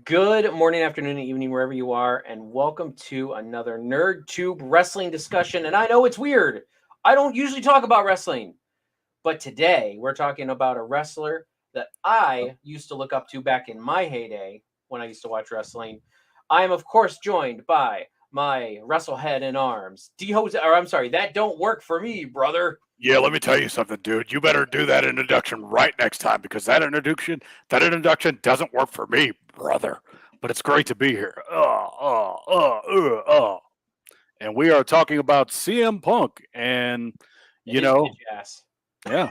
Good morning, afternoon, and evening, wherever you are, and welcome to another NerdTube wrestling discussion. And I know it's weird. I don't usually talk about wrestling, but today we're talking about a wrestler that I used to look up to back in my heyday when I used to watch wrestling. I am, of course, joined by my Wrestlehead in arms, that don't work for me, brother. Yeah, let me tell you something, dude. You better do that introduction right next time because that introduction doesn't work for me, brother. But it's great to be here. And we are talking about CM Punk, and And you his know, bitch ass. yeah,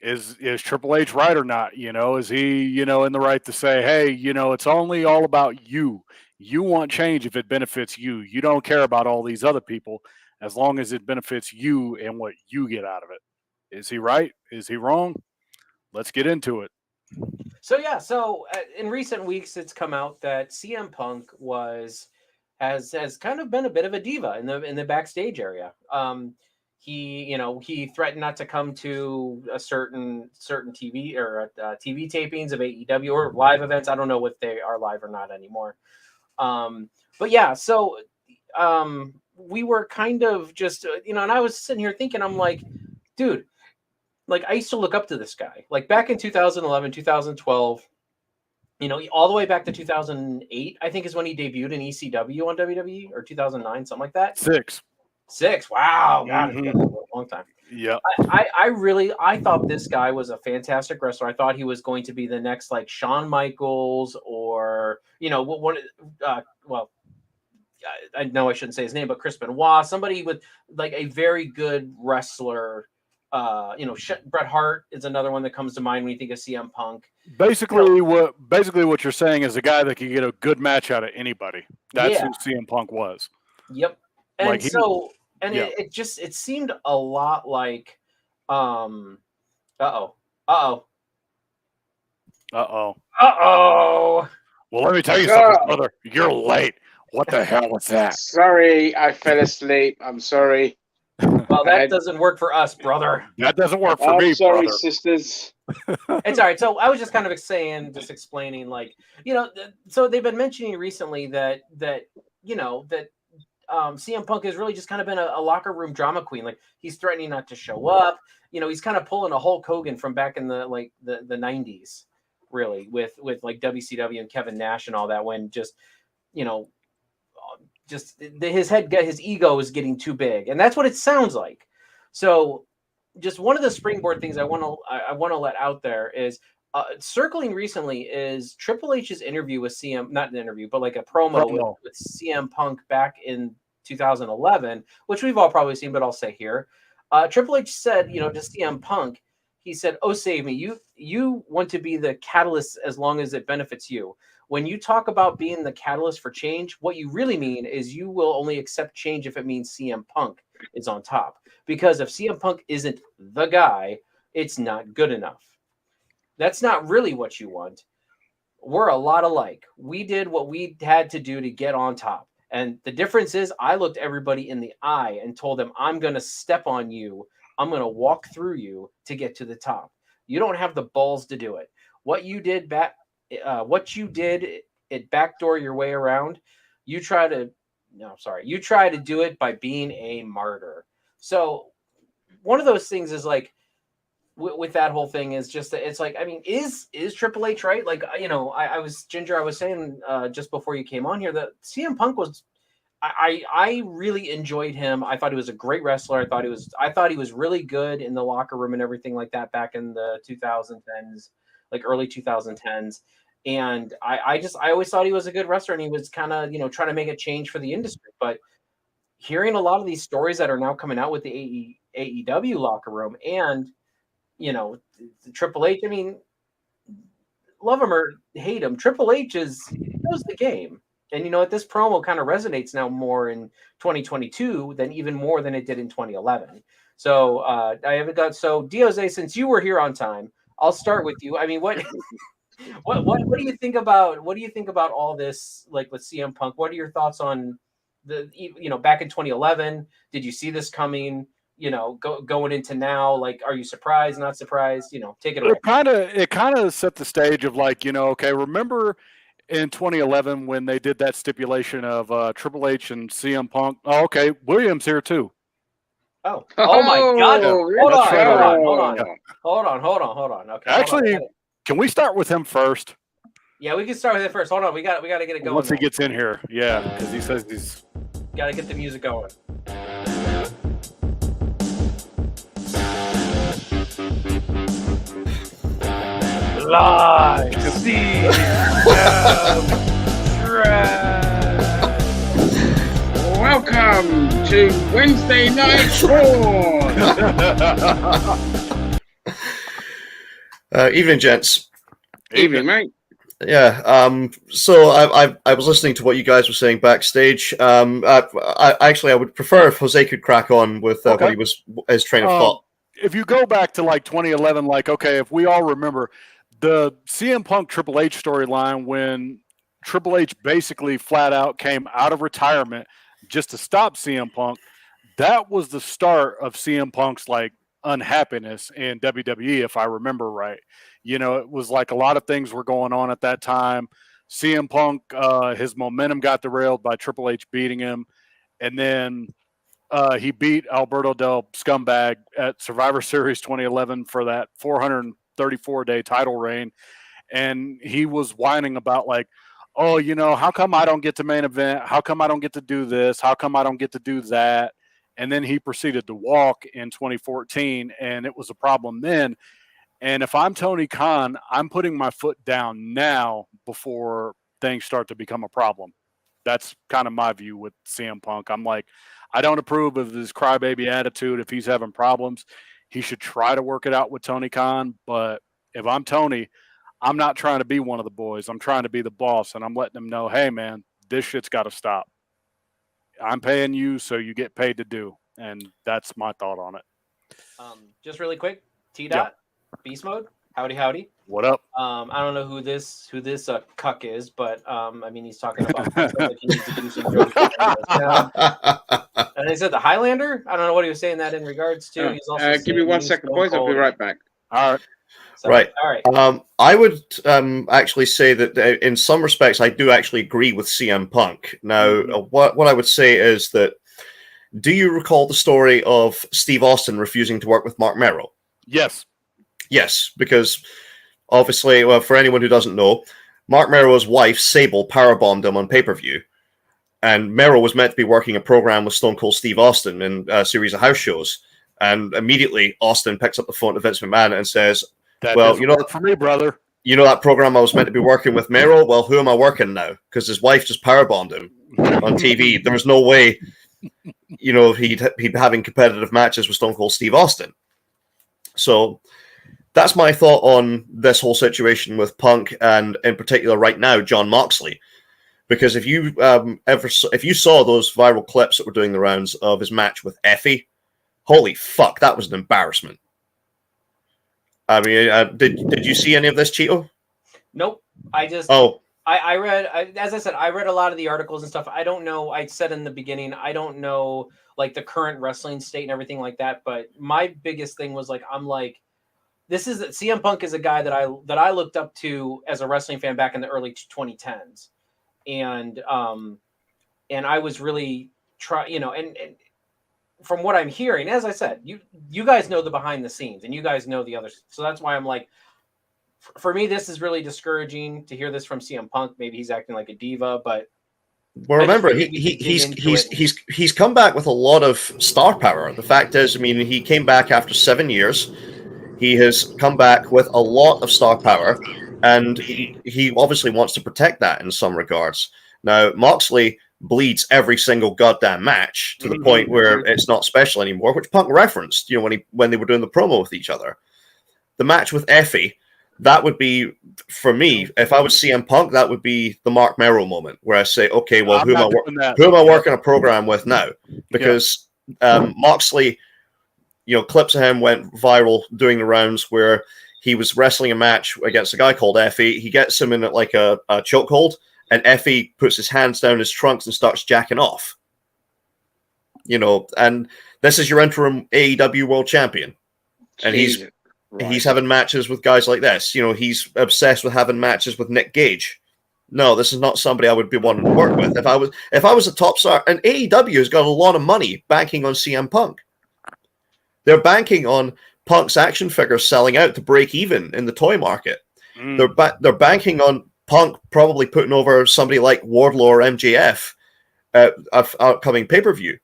is Triple H right or not? Is he in the right to say, hey, it's only all about you. You want change if it benefits you. You don't care about all these other people as long as it benefits you and what you get out of it. Is he right? Is he wrong? Let's get into it. So in recent weeks, it's come out that CM Punk has kind of been a bit of a diva in the backstage area. He threatened not to come to a certain TV tapings of AEW or live events. I don't know if they are live or not anymore. But yeah, so we were kind of just and I was sitting here thinking, I'm like, dude, like I used to look up to this guy. Like back in 2011, 2012, all the way back to 2008, I think is when he debuted in ECW on WWE, or 2009, something like that. 6. Six. Wow, God, it's been Mm-hmm. a long time. Yep. I thought this guy was a fantastic wrestler. I thought he was going to be the next like Shawn Michaels, or one. Well, I know I shouldn't say his name, but Chris Benoit, somebody with like a very good wrestler. Bret Hart is another one that comes to mind when you think of CM Punk. You know, Basically what you're saying is a guy that can get a good match out of anybody. That's yeah, who CM Punk was. yep. And Like he, so, and yeah. it seemed a lot like, um, uh oh, uh oh, Uh oh. uh oh. Well, let me tell you something, Oh, brother. You're late. What the hell was that? sorry, I fell asleep. I'm sorry. Well, I that had. doesn't work for us, brother. That doesn't work for I'm me, sorry, brother. sisters. It's all right. So I was just kind of just explaining, like, so they've been mentioning recently that CM Punk has really just kind of been a locker room drama queen. Like he's threatening not to show up. He's kind of pulling a Hulk Hogan from back in the 90s, really, with like WCW and Kevin Nash and all that. When you know his ego is getting too big, and that's what it sounds like. So just one of the springboard things I want to let out there is circling recently is Triple H's interview with CM, not an interview, but like a promo with, Promo. with CM Punk back in 2011, which we've all probably seen, but I'll say here. Triple H said, to CM Punk, he said, "Oh, save me! You want to be the catalyst as long as it benefits you. When you talk about being the catalyst for change, what you really mean is you will only accept change if it means CM Punk is on top. Because if CM Punk isn't the guy, it's not good enough. That's not really what you want. We're a lot alike. We did what we had to do to get on top. And the difference is I looked everybody in the eye and told them, I'm going to step on you. I'm going to walk through you to get to the top. You don't have the balls to do it. What you did what you did, it backdoor your way around. You try to, no, sorry, you try to do it by being a martyr. So one of those things is like, with that whole thing is just that it's like, I mean, is Triple H right? Like, I was Ginger. I was saying just before you came on here that CM Punk was. I really enjoyed him. I thought he was a great wrestler. I thought he was really good in the locker room and everything like that back in the 2010s, like early 2010s. And I always thought he was a good wrestler, and he was kind of trying to make a change for the industry. But hearing a lot of these stories that are now coming out with the AEW locker room, and the Triple H. I mean, love him or hate him, Triple H knows the game. And this promo kind of resonates now more in 2022 than even more than it did in 2011. So I haven't got Dioze, since you were here on time, I'll start with you. I mean, what do you think about all this, like with CM Punk? What are your thoughts on back in 2011? Did you see this coming? Going into now, like, are you surprised? Not surprised? Take it away. It kind of set the stage of like, okay, remember in 2011 when they did that stipulation of Triple H and CM Punk. Oh, okay, Williams here too. Oh my God! Hold That's right. on. Okay, actually, can we start with him first? Yeah, we can start with it first. Hold on, we got to get it going. Once he gets in here, yeah, because he says he's got to get the music going. Live CM Welcome to Wednesday Night Raw. Evening, gents. Evening, mate. Yeah. So I was listening to what you guys were saying backstage. I would prefer if Jose could crack on with what he was his train of thought. If you go back to like 2011, like if we all remember the CM Punk Triple H storyline when Triple H basically flat out came out of retirement just to stop CM Punk, that was the start of CM Punk's like unhappiness in WWE, if I remember right. It was like a lot of things were going on at that time. CM Punk, his momentum got derailed by Triple H beating him, and then he beat Alberto Del Scumbag at Survivor Series 2011 for that 434-day title reign. And he was whining about like, oh, how come I don't get to main event? How come I don't get to do this? How come I don't get to do that? And then he proceeded to walk in 2014, and it was a problem then. And if I'm Tony Khan, I'm putting my foot down now before things start to become a problem. That's kind of my view with CM Punk. I'm like, I don't approve of his crybaby attitude. If he's having problems, he should try to work it out with Tony Khan. But if I'm Tony, I'm not trying to be one of the boys. I'm trying to be the boss, and I'm letting them know, hey, man, this shit's got to stop. I'm paying you, so you get paid to do. And that's my thought on it. Just really quick, T-Dot, Beast Mode, howdy. What up? I don't know who this cuck is, but he's talking about like he needs to do some jokes. And they said the Highlander. I don't know what he was saying that in regards to. He's also give me 1 second, boys. I'll be right back. All right. So, right. All right. I would actually say that in some respects, I do actually agree with CM Punk. Now, what I would say is that, do you recall the story of Steve Austin refusing to work with Mark Merrill? Yes. Yes, because obviously, well, for anyone who doesn't know, Mark Merrill's wife, Sable, powerbombed him on pay-per-view. And Merrill was meant to be working a program with Stone Cold Steve Austin in a series of house shows. And immediately, Austin picks up the phone to Vince McMahon and says, well, for me, brother. You know that program I was meant to be working with Merrill? Well, who am I working now? Because his wife just powerbombed him on TV. There was no way, he'd be having competitive matches with Stone Cold Steve Austin. So that's my thought on this whole situation with Punk, and in particular right now, Jon Moxley. Because if you saw those viral clips that were doing the rounds of his match with Effie, holy fuck, that was an embarrassment. I mean, did you see any of this, Cheeto? Nope. I read, as I said, I read a lot of the articles and stuff. I don't know. I said in the beginning, I don't know like the current wrestling state and everything like that. But my biggest thing was like, I'm like, CM Punk is a guy that I looked up to as a wrestling fan back in the early 2010s, and I was really and from what I'm hearing, as I said, you guys know the behind the scenes, and you guys know the others. So that's why I'm like, for me, this is really discouraging to hear this from CM Punk. Maybe he's acting like a diva, but well, remember he's come back with a lot of star power. The fact is, he came back after 7 years. He has come back with a lot of star power, and he obviously wants to protect that in some regards. Now, Moxley bleeds every single goddamn match to the point where it's not special anymore, which Punk referenced, when they were doing the promo with each other. The match with Effie, that would be, for me, if I was CM Punk, that would be the Mark Merrill moment where I say, okay, well, who am I working a program with now? Because Moxley, clips of him went viral doing the rounds where he was wrestling a match against a guy called Effie. He gets him in like a chokehold, and Effie puts his hands down his trunks and starts jacking off. And this is your interim AEW world champion. And he's having matches with guys like this. He's obsessed with having matches with Nick Gage. No, this is not somebody I would be wanting to work with. If I was a top star, and AEW has got a lot of money banking on CM Punk. They're banking on Punk's action figures selling out to break even in the toy market. They're banking on Punk probably putting over somebody like Wardlow or MJF at upcoming pay-per-view.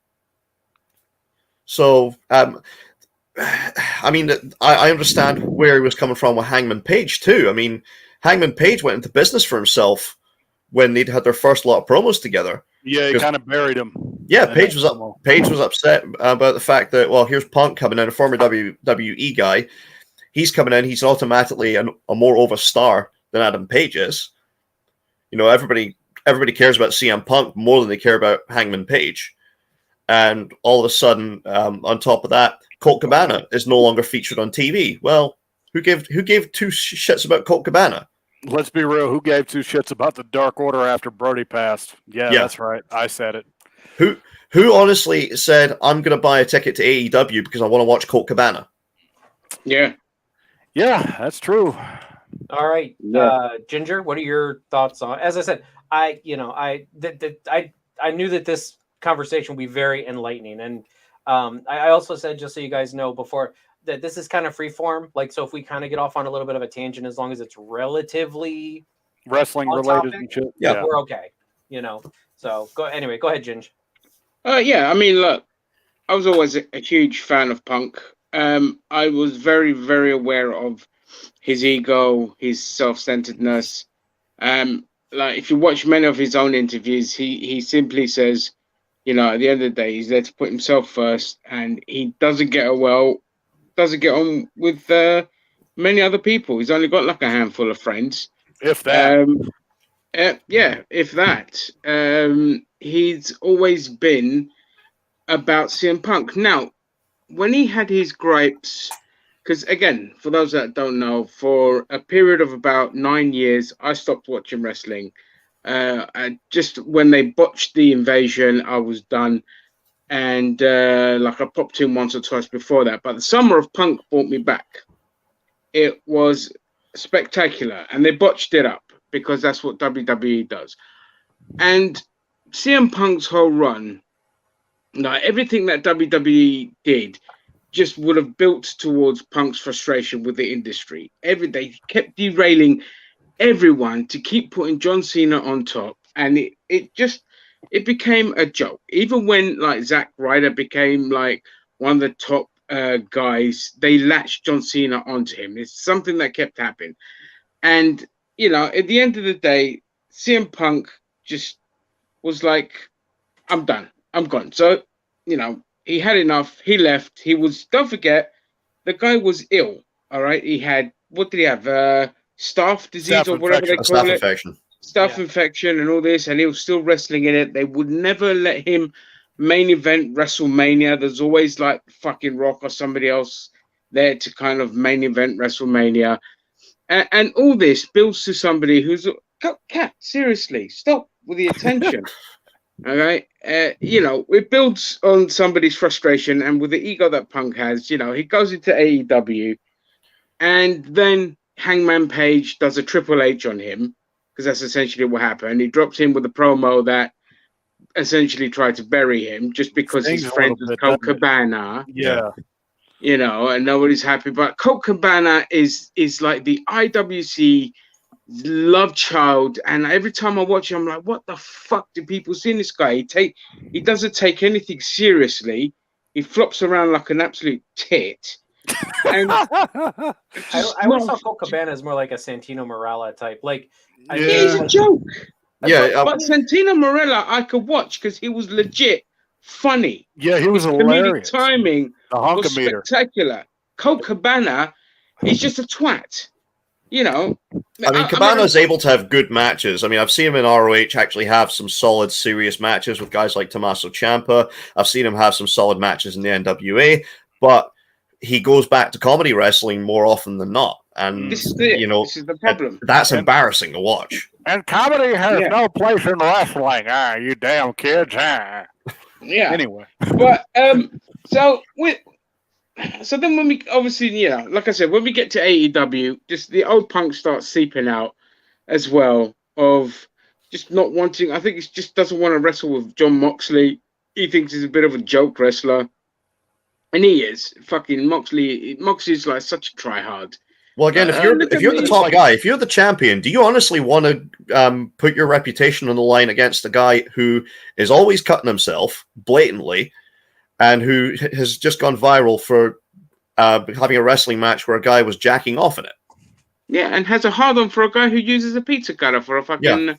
So, I mean, I understand where he was coming from with Hangman Page too. I mean, Hangman Page went into business for himself when they'd had their first lot of promos together. Yeah, he kind of buried him. Yeah, Page was upset about the fact that, well, here's Punk coming in, a former WWE guy. He's coming in. He's automatically a more over star than Adam Page is. You know, everybody cares about CM Punk more than they care about Hangman Page. And all of a sudden, on top of that, Colt Cabana is no longer featured on TV. Well, who gave two shits about Colt Cabana? Let's be real. Who gave two shits about the Dark Order after Brody passed? Yeah, that's right. I said it. Who honestly said, I'm going to buy a ticket to AEW because I want to watch Colt Cabana? Yeah. Yeah, that's true. All right. Yeah. Ginger, what are your thoughts on, as I said, I knew that this conversation would be very enlightening. And I also said, just so you guys know before, that this is kind of free form. Like, so if we kind of get off on a little bit of a tangent, as long as it's relatively wrestling related and shit, we're okay. You know, so go ahead, Ginger. Yeah, I mean, look, I was always a huge fan of Punk. I was very, very aware of his ego, his self-centeredness. Like, if you watch many of his own interviews, he simply says, you know, at the end of the day, he's there to put himself first, and he doesn't get on with many other people. He's only got like a handful of friends, if that. If that. He's always been about CM Punk. Now, when he had his gripes, because again, for those that don't know, for a period of about 9 years, I stopped watching wrestling. Just when they botched the invasion, I was done. And like I popped in once or twice before that. But the summer of Punk brought me back. It was spectacular. And they botched it up because that's what WWE does. And CM Punk's whole run, like everything that WWE did, just would have built towards Punk's frustration with the industry. They kept derailing everyone to keep putting John Cena on top. And it became a joke. Even when like Zack Ryder became like one of the top guys, they latched John Cena onto him. It's something that kept happening. And, you know, at the end of the day, CM Punk just was like, I'm done. I'm gone. So, you know, he had enough. He left. Don't forget, the guy was ill. All right. He had, what did he have? Staph disease or whatever they call it. Staph infection and all this. And he was still wrestling in it. They would never let him main event WrestleMania. There's always like fucking Rock or somebody else there to kind of main event WrestleMania. And all this builds to somebody who's, Cat, seriously, stop with the attention. All right. You know, it builds on somebody's frustration, and with the ego that Punk has, you know, he goes into AEW, and then Hangman Page does a Triple H on him, because that's essentially what happened. He dropped him with a promo that essentially tried to bury him just because he's friends with Colt Cabana. Yeah. You know, and nobody's happy. But Colt Cabana is like the IWC love child, and every time I watch him, I'm like, what the fuck do people see in this guy? He doesn't take anything seriously. He flops around like an absolute tit. And I always thought Colt Cabana is more like a Santino Marella type. Like, he's a joke. Yeah, but Santino Marella I could watch because he was legit funny. Yeah, he was hilarious. Comedic timing was hunkometer. spectacular. Colt Cabana, he's just a twat. You know, I mean, Cabana's able to have good matches. I mean, I've seen him in ROH actually have some solid, serious matches with guys like Tommaso Ciampa. I've seen him have some solid matches in the NWA, but he goes back to comedy wrestling more often than not. And, this is it. You know, this is the problem. That's embarrassing to watch. And comedy has no place in wrestling. You damn kids. Yeah. Anyway. But, so then when we, obviously, you know, like I said, when we get to AEW, just the old Punk starts seeping out as well of, just not wanting. I think he just doesn't want to wrestle with John Moxley. He thinks he's a bit of a joke wrestler, and he is. Fucking Moxley. Moxley's like such a tryhard. Well, again, if you're the top guy, if you're the champion, do you honestly want to put your reputation on the line against a guy who is always cutting himself blatantly, and who has just gone viral for having a wrestling match where a guy was jacking off in it? Yeah, and has a hard-on for a guy who uses a pizza cutter for a fucking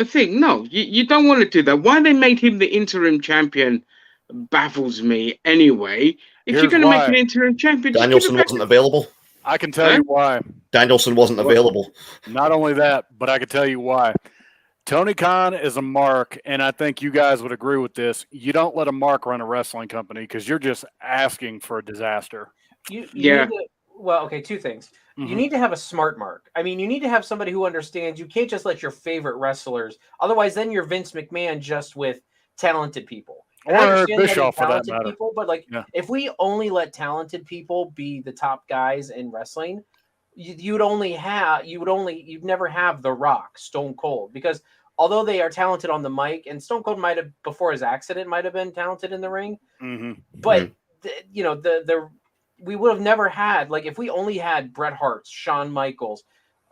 thing. No, you don't want to do that. Why they made him the interim champion baffles me anyway. If you're going to make an interim champion, Danielson wasn't available. I can tell you why. Danielson wasn't available. Not only that, but I can tell you why. Tony Khan is a mark, and I think you guys would agree with this. You don't let a mark run a wrestling company because you're just asking for a disaster. Well, okay, two things. You need to have a smart mark. I mean, you need to have somebody who understands. You can't just let your favorite wrestlers. Otherwise, then you're Vince McMahon just with talented people. Or Eric Bischoff, for that matter. People, but if we only let talented people be the top guys in wrestling, you'd never have The Rock, Stone Cold, because although they are talented on the mic, and Stone Cold might have, before his accident, might have been talented in the ring, but we would have never had, like, if we only had Bret Hart, Shawn Michaels,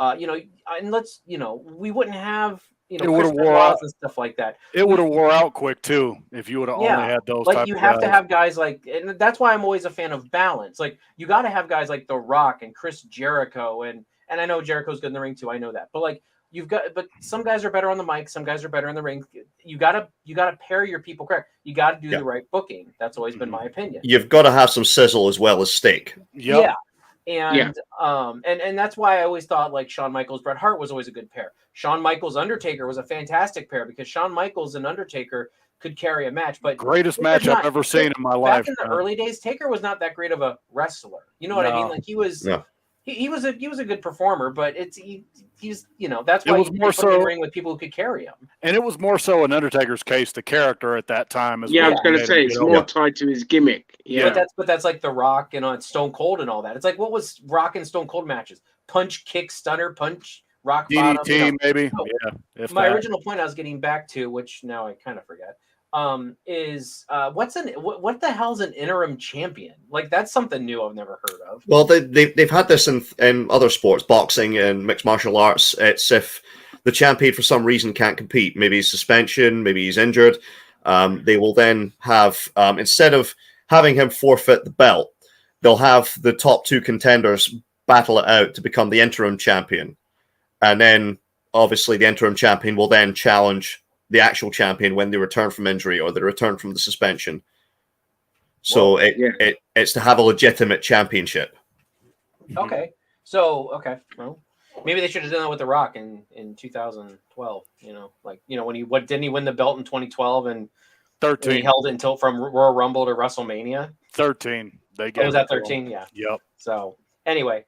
we wouldn't have. It would have wore out and stuff like that. It would have wore out quick too if you would have only had those. Like, you have to have guys like, and that's why I'm always a fan of balance. Like, you got to have guys like The Rock and Chris Jericho, and I know Jericho's good in the ring too. I know that, but like but some guys are better on the mic, some guys are better in the ring. You gotta pair your people correct. You got to do the right booking. That's always been my opinion. You've got to have some sizzle as well as steak. Yeah. And that's why I always thought like Shawn Michaels, Bret Hart was always a good pair. Shawn Michaels, Undertaker was a fantastic pair because Shawn Michaels and Undertaker could carry a match. But greatest match I've ever seen in my life. Back in the early days, Taker was not that great of a wrestler. You know what I mean? Like, he was he was a good performer, but he's that's why he was in the ring with people who could carry him. And it was more so in Undertaker's case, the character at that time as well. I was going to say it's more tied to his gimmick. Yeah, but that's like The Rock and Stone Cold and all that. It's like, what was Rock and Stone Cold matches? Punch, kick, stunner, punch, rock bottom. DDT, maybe. So, my original point I was getting back to, which now I kind of forget, is what the hell's an interim champion? Like, that's something new I've never heard of. Well, they've had this in other sports, boxing and mixed martial arts. It's if the champion for some reason can't compete, maybe he's suspension, maybe he's injured, they will then have, instead of having him forfeit the belt, they'll have the top two contenders battle it out to become the interim champion. And then, obviously, the interim champion will then challenge the actual champion when they return from injury or they return from the suspension. So it's to have a legitimate championship. Okay. Well, maybe they should have done that with The Rock in 2012. When didn't he win the belt in 2012 and 13? He held it until from Royal Rumble to WrestleMania. 13. Was that 13? Yeah. Yep. So anyway,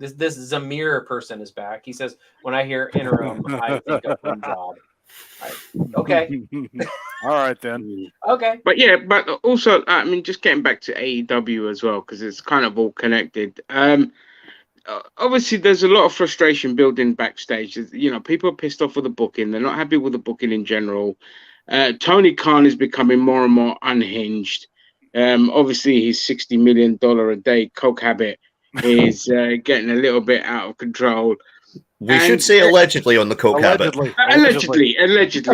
this Zamir person is back. He says, when I hear interim, I think of Punjab. Okay. All right, then. Okay. But also, I mean, just getting back to AEW as well, because it's kind of all connected. Obviously, there's a lot of frustration building backstage. People are pissed off with the booking. They're not happy with the booking in general. Tony Khan is becoming more and more unhinged. Obviously, his $60 million a day coke habit is getting a little bit out of control. We should say allegedly on the coke habit. Allegedly,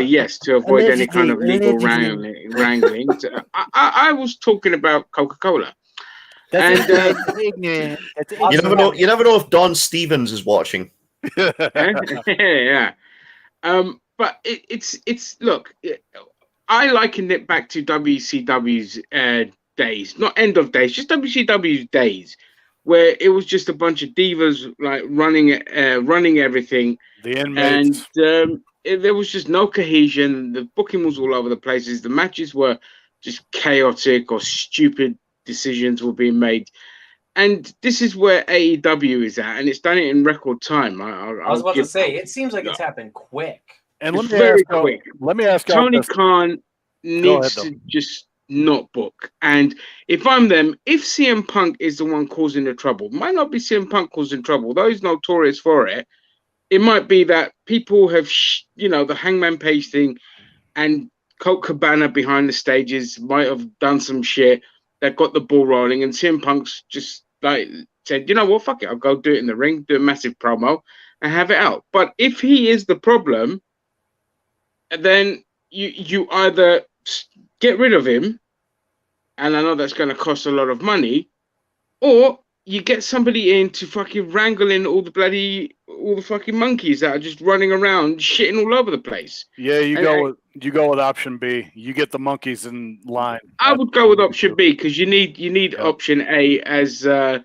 yes, to avoid any kind of legal wrangling. I was talking about Coca-Cola. And you never know if Don Stevens is watching. Yeah. But it's look. I likened it back to WCW's days, not end of days, just WCW's days, where it was just a bunch of divas like running everything. The inmates. And there was just no cohesion. The booking was all over the places. The matches were just chaotic, or stupid decisions were being made. And this is where AEW is at, and it's done it in record time. I was about to say, it seems like it's happened quick. And let me ask you Tony Khan needs to just not book. And if I'm them, if CM Punk is the one causing the trouble, might not be CM Punk causing trouble, though he's notorious for it. It might be that people have, the Hangman Page thing and Colt Cabana behind the stages might have done some shit that got the ball rolling, and CM Punk's just like said, you know what, fuck it, I'll go do it in the ring, do a massive promo, and have it out. But if he is the problem, then you either get rid of him, and I know that's going to cost a lot of money, or you get somebody in to fucking wrangle in all the fucking monkeys that are just running around shitting all over the place. Yeah, you go with option B. You get the monkeys in line. I would go with option B because you need option A as the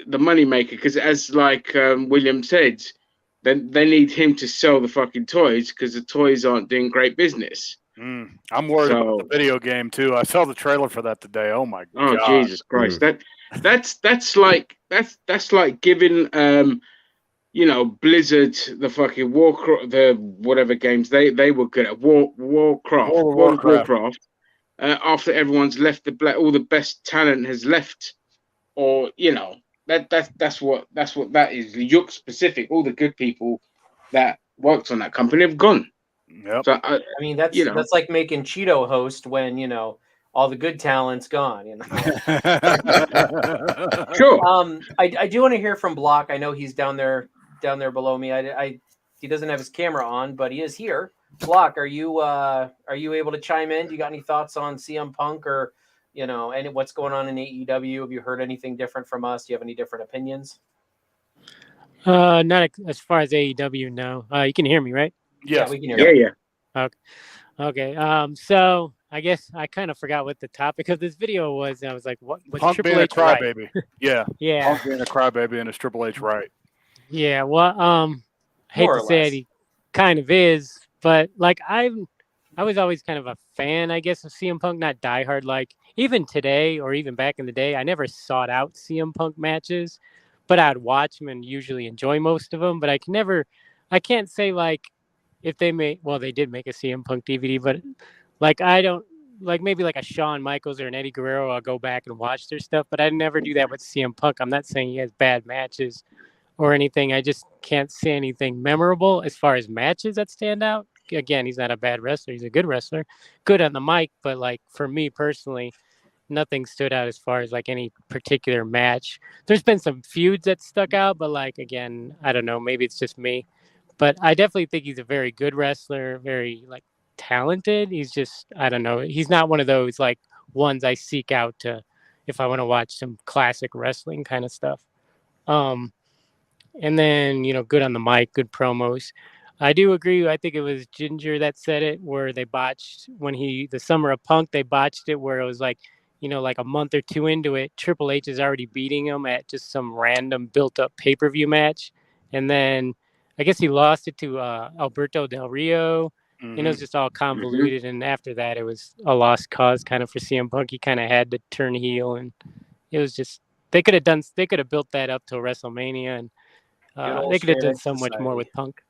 money maker, because as like William said, then they need him to sell the fucking toys because the toys aren't doing great business. I'm worried about the video game too. I saw the trailer for that today. Oh my god! Oh Jesus Christ! That's like giving Blizzard the fucking Warcraft, the whatever games they were good at, Warcraft, World of Warcraft. After everyone's left, all the best talent has left, or that's what that is. Yuck specific. All the good people that worked on that company have gone. Yep. So I mean, that's like making Cheeto host when all the good talent's gone. Sure. I do want to hear from Block. I know he's down there below me. He doesn't have his camera on, but he is here. Block, are you able to chime in? Do you got any thoughts on CM Punk or and what's going on in AEW? Have you heard anything different from us? Do you have any different opinions? Not as far as AEW. No. You can hear me, right? Yeah, we can hear you. Yeah. Okay. So I guess I kind of forgot what the topic of this video was. I was like, "What was Punk Triple being H a crybaby?" Yeah. Yeah. Punk being a crybaby and is Triple H right? Yeah. Well, I hate to say it, he kind of is, but like I was always kind of a fan, I guess, of CM Punk, not diehard. Like even today or even back in the day, I never sought out CM Punk matches, but I'd watch them and usually enjoy most of them. But I can't say like if they they did make a CM Punk DVD, but like I don't like maybe like a Shawn Michaels or an Eddie Guerrero, I'll go back and watch their stuff, but I never do that with CM Punk. I'm not saying he has bad matches or anything. I just can't say anything memorable as far as matches that stand out. Again, he's not a bad wrestler. He's a good wrestler, good on the mic, but like for me personally, nothing stood out as far as like any particular match. There's been some feuds that stuck out, but like, again, I don't know, maybe it's just me, but I definitely think he's a very good wrestler, very like talented. He's just, I don't know, he's not one of those like ones I seek out to if I want to watch some classic wrestling kind of stuff. And then good on the mic, good promos. I do agree. I think it was Ginger that said it, where they botched the Summer of Punk, they botched it where it was like like a month or two into it, Triple H is already beating him at just some random built up pay-per-view match, and then I guess he lost it to Alberto Del Rio. It was just all convoluted, and after that, it was a lost cause kind of for CM Punk. He kind of had to turn heel, and it was just they could have built that up to WrestleMania, and they could have done so much more with Punk.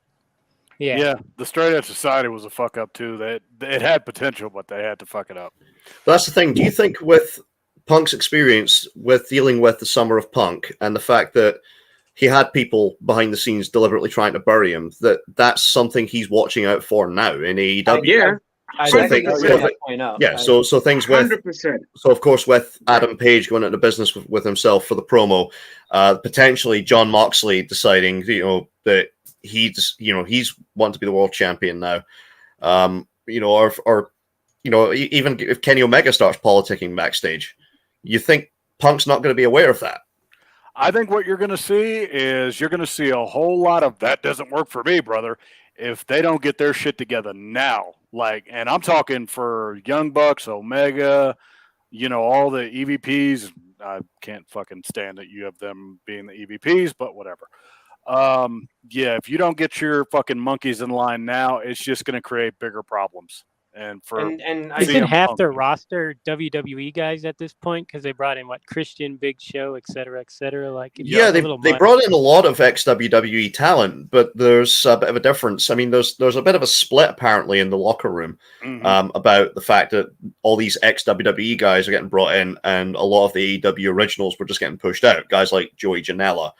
Yeah, the Straight Edge Society was a fuck up too. That it had potential, but they had to fuck it up. That's the thing. Do you think with Punk's experience with dealing with the Summer of Punk and the fact that he had people behind the scenes deliberately trying to bury him, that's something he's watching out for now in AEW? Yeah. So things with 100%. So of course with Adam Page going into business with himself for the promo, potentially John Moxley deciding that he's wanting to be the world champion now, or even if Kenny Omega starts politicking backstage, you think Punk's not going to be aware of that? I think what you're going to see is a whole lot of that doesn't work for me, brother, if they don't get their shit together now. Like, and I'm talking for Young Bucks, Omega, all the EVPs. I can't fucking stand that you have them being the EVPs, but whatever. If you don't get your fucking monkeys in line now, it's just going to create bigger problems. And for and I Isn't CM half Punk, their roster WWE guys at this point because they brought in what Christian, Big Show, et cetera, et cetera. Like Yeah, a they little they money. brought in a lot of ex-WWE talent, but there's a bit of a difference. I mean, there's a bit of a split apparently in the locker room about the fact that all these ex-WWE guys are getting brought in, and a lot of the AEW originals were just getting pushed out. Guys like Joey Janela.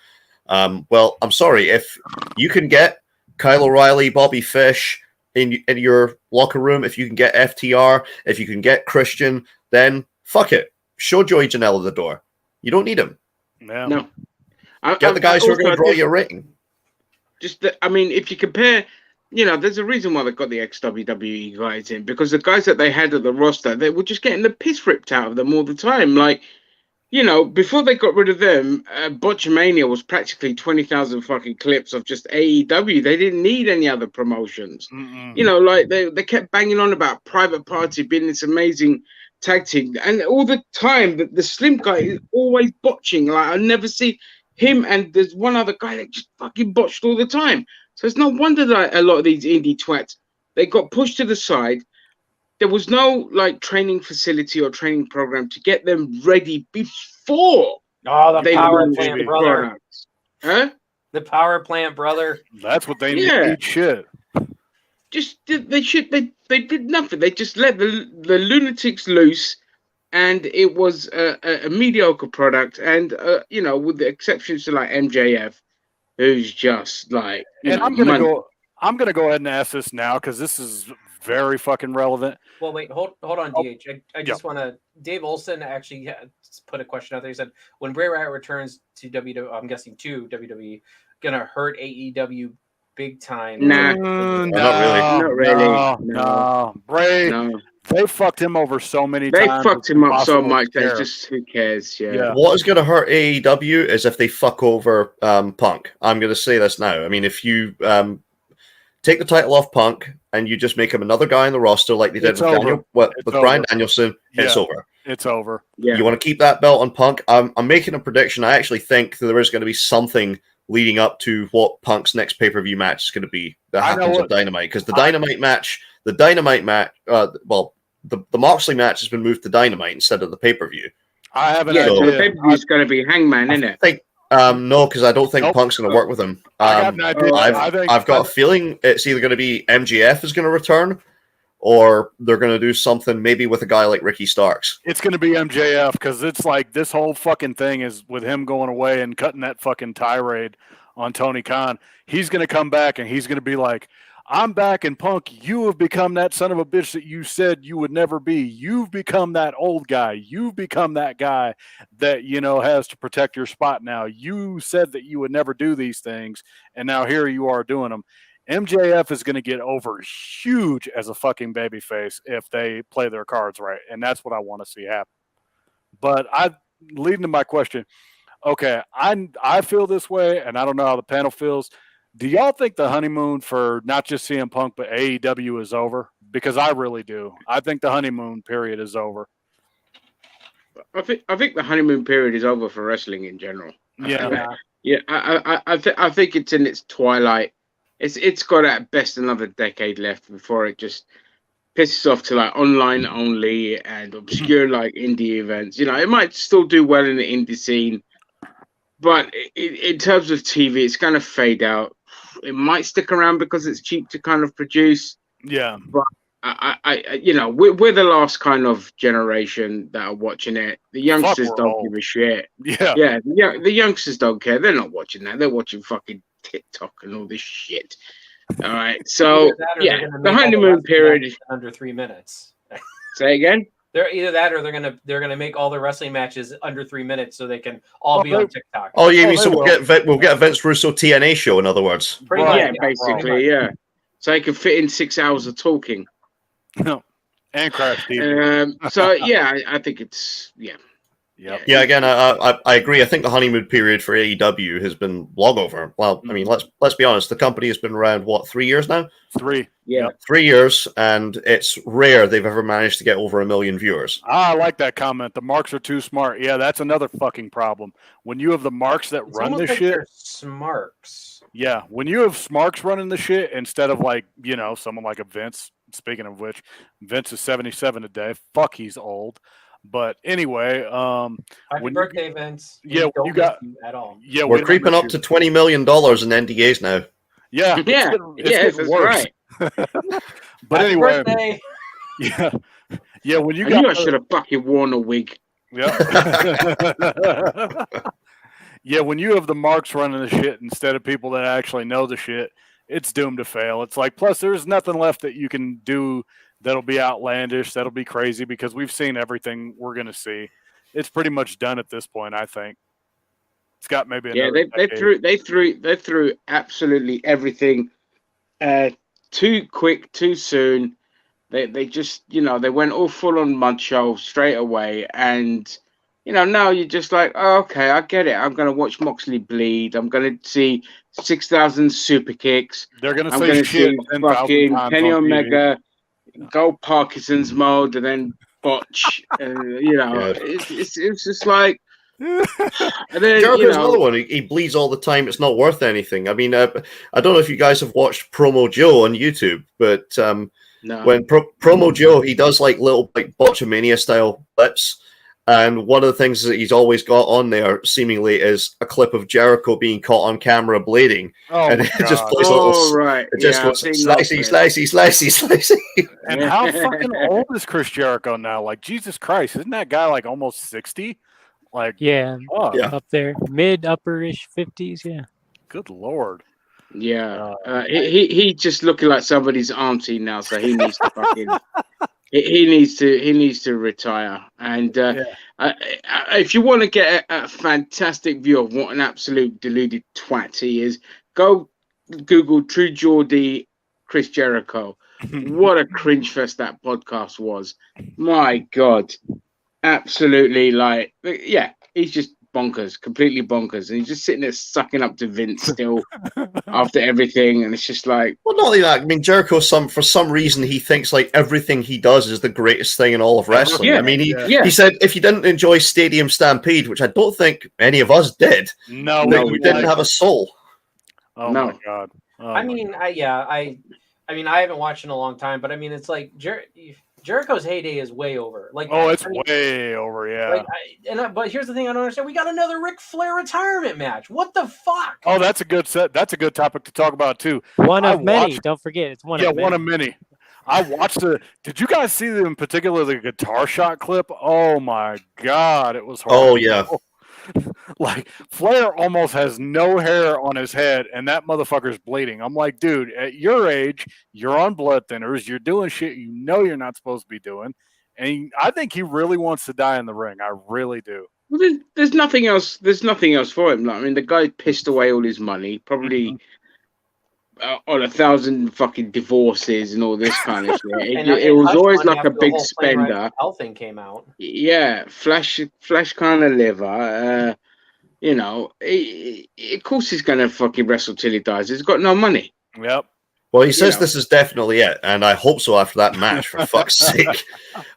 Well, I'm sorry, if you can get Kyle O'Reilly, Bobby Fish in your locker room, if you can get FTR, if you can get Christian, then fuck it. Show Joey Janela the door. You don't need him. yeah. No. Get the guys who are going to draw your rating. I mean, if you compare, there's a reason why they got the ex-WWE guys in, because the guys that they had at the roster, they were just getting the piss ripped out of them all the time. Like, before they got rid of them, Botchamania was practically 20,000 fucking clips of just AEW. They didn't need any other promotions. Like they kept banging on about Private Party being this amazing tag team, and all the time the Slim guy is always botching. Like I never see him, and there's one other guy that just fucking botched all the time. So it's no wonder that a lot of these indie twats, they got pushed to the side. There was no like training facility or training program to get them ready before the power launched plant, the brother. products. Huh? The power plant, brother. That's what they Yeah. need. Shit. They did nothing. They just let the lunatics loose, and it was a mediocre product. And with the exceptions to like MJF, who's just like, And I'm gonna go ahead and ask this now because this is very fucking relevant. Well, wait, hold on, DH. I just want to. Dave Olson actually put a question out there. He said, "When Bray Wyatt returns to WWE, I'm guessing to WWE, gonna hurt AEW big time." Nah. Not really. No. Bray, No. they fucked him over so many They times. fucked him up so impossible much to that care. just who cares? Yeah. What is going to hurt AEW is if they fuck over Punk. I'm going to say this now. I mean, if you take the title off Punk and you just make him another guy in the roster like they did It's with, over. with It's Bryan over. Danielson, it's Yeah. over. It's over. Yeah. You want to keep that belt on Punk? I'm making a prediction. I actually think that there is going to be something leading up to what Punk's next pay-per-view match is going to be that happens at Dynamite, because the Dynamite match, the Moxley match has been moved to Dynamite instead of the pay-per-view. I have an Yeah, so the idea. pay-per-view is going to be Hangman, isn't I it? think no, because I don't think Nope. Punk's going to work with him. I got an idea. I've got a feeling it's either going to be MJF is going to return, or they're going to do something maybe with a guy like Ricky Starks. It's going to be MJF because it's like this whole fucking thing is with him going away and cutting that fucking tirade on Tony Khan. He's going to come back and he's going to be like, I'm back, and Punk, you have become that son of a bitch that you said you would never be. You've become that old guy. You've become that guy that, has to protect your spot now. You said that you would never do these things, and now here you are doing them. MJF is going to get over huge as a fucking babyface if they play their cards right, and that's what I want to see happen. But leading to my question, okay, I feel this way, and I don't know how the panel feels. Do y'all think the honeymoon for not just CM Punk but AEW is over? Because I really do. I think the honeymoon period is over. I think the honeymoon period is over for wrestling in general. Yeah. I think it's in its twilight. It's got at best another decade left before it just pisses off to like online only and obscure like indie events. It might still do well in the indie scene, but in terms of TV, it's going to fade out. It might stick around because it's cheap to kind of produce. Yeah. But we're the last kind of generation that are watching it. The youngsters don't give a shit. Yeah. Yeah. The youngsters don't care. They're not watching that. They're watching fucking TikTok and all this shit. All right. So the honeymoon period under 3 minutes. Say again. They're either that or they're gonna make all the wrestling matches under 3 minutes so they can all be on TikTok. Oh, you mean so we'll get a Vince Russo TNA show, in other words? Pretty much, basically, yeah. So they can fit in 6 hours of talking. No, and Crash TV. So yeah, I think it's Yeah, again, I agree. I think the honeymoon period for AEW has been long over. Well, I mean, let's be honest. The company has been around, 3 years now? 3. Yeah. 3 years, and it's rare they've ever managed to get over 1 million viewers. I like that comment. The marks are too smart. Yeah, that's another fucking problem. When you have the marks that It's run almost this like shit. they're smarks. Yeah, when you have smarks running the shit instead of like, someone like a Vince speaking of which, Vince is 77 today. Fuck, he's old. But anyway, happy birthday, Vince. Yeah, we don't miss you at all. Yeah, we're creeping up to $20 million in NDAs now. Yeah, yes, that's worse. Right. But happy anyway, birthday. Yeah. When you I knew I should have fucking worn a wig. Yeah. Yeah, when you have the marks running the shit instead of people that actually know the shit, it's doomed to fail. It's like, plus there's nothing left that you can do that'll be outlandish, that'll be crazy, because we've seen everything we're gonna see. It's pretty much done at this point, I think. It's got maybe another they threw absolutely everything too quick, too soon. They just, you know, they went all full on macho straight away, and you know, now you're just like, oh, okay, I get it. I'm gonna watch Moxley bleed. I'm gonna see 6,000 super kicks. They're gonna I'm say gonna shit see fucking Kenny Omega go Parkinson's mode and then botch. You know, it's just like. And then, Jericho's another one. He bleeds all the time. It's not worth anything. I mean, I don't know if you guys have watched Promo Joe on YouTube, but no. when Promo Joe, he does like little like Botchamania style clips. And one of the things that he's always got on there, seemingly, is a clip of Jericho being caught on camera blading. And it just plays it just goes slicey. And how fucking old is Chris Jericho now? Like, Jesus Christ, isn't that guy like almost 60? Like, up there, upperish 50s. Yeah. Good Lord. Yeah. He just looking like somebody's auntie now, so he needs to fucking. He needs to retire. And if you want to get a fantastic view of what an absolute deluded twat he is, go Google True Geordie Chris Jericho. What a cringe fest that podcast was. My God. Absolutely, like, yeah, he's just bonkers, completely bonkers. And he's just sitting there sucking up to Vince still after everything. And it's just like, well, not only that. I mean, Jericho, for some reason, he thinks like everything he does is the greatest thing in all of wrestling. Yeah, I mean, he said if you didn't enjoy Stadium Stampede, which I don't think any of us did, we didn't have a soul. Oh my God. I mean, I haven't watched in a long time, but I mean, it's like Jericho's heyday is way over. Like, it's way over, yeah. Like, but here's the thing I don't understand: we got another Ric Flair retirement match. What the fuck? Oh, that's a good set. That's a good topic to talk about too. One of many. Don't forget, it's one of many. Yeah, one of many. I watched Did you guys see in particular the guitar shot clip? Oh my God, it was horrible. Oh yeah. Like, Flair almost has no hair on his head, and that motherfucker's bleeding. I'm like, dude, at your age, you're on blood thinners. You're doing shit you know you're not supposed to be doing. And I think he really wants to die in the ring. I really do. Well, there's nothing else. There's nothing else for him. Like, I mean, the guy pissed away all his money, probably on 1,000 fucking divorces and all this kind of shit. It was always like a big spender. Hell thing came out. Yeah, flash kind of liver. You know, of course he's gonna fucking wrestle till he dies. He's got no money. Yep. Well, he says this is definitely it, and I hope so after that match, for fuck's sake.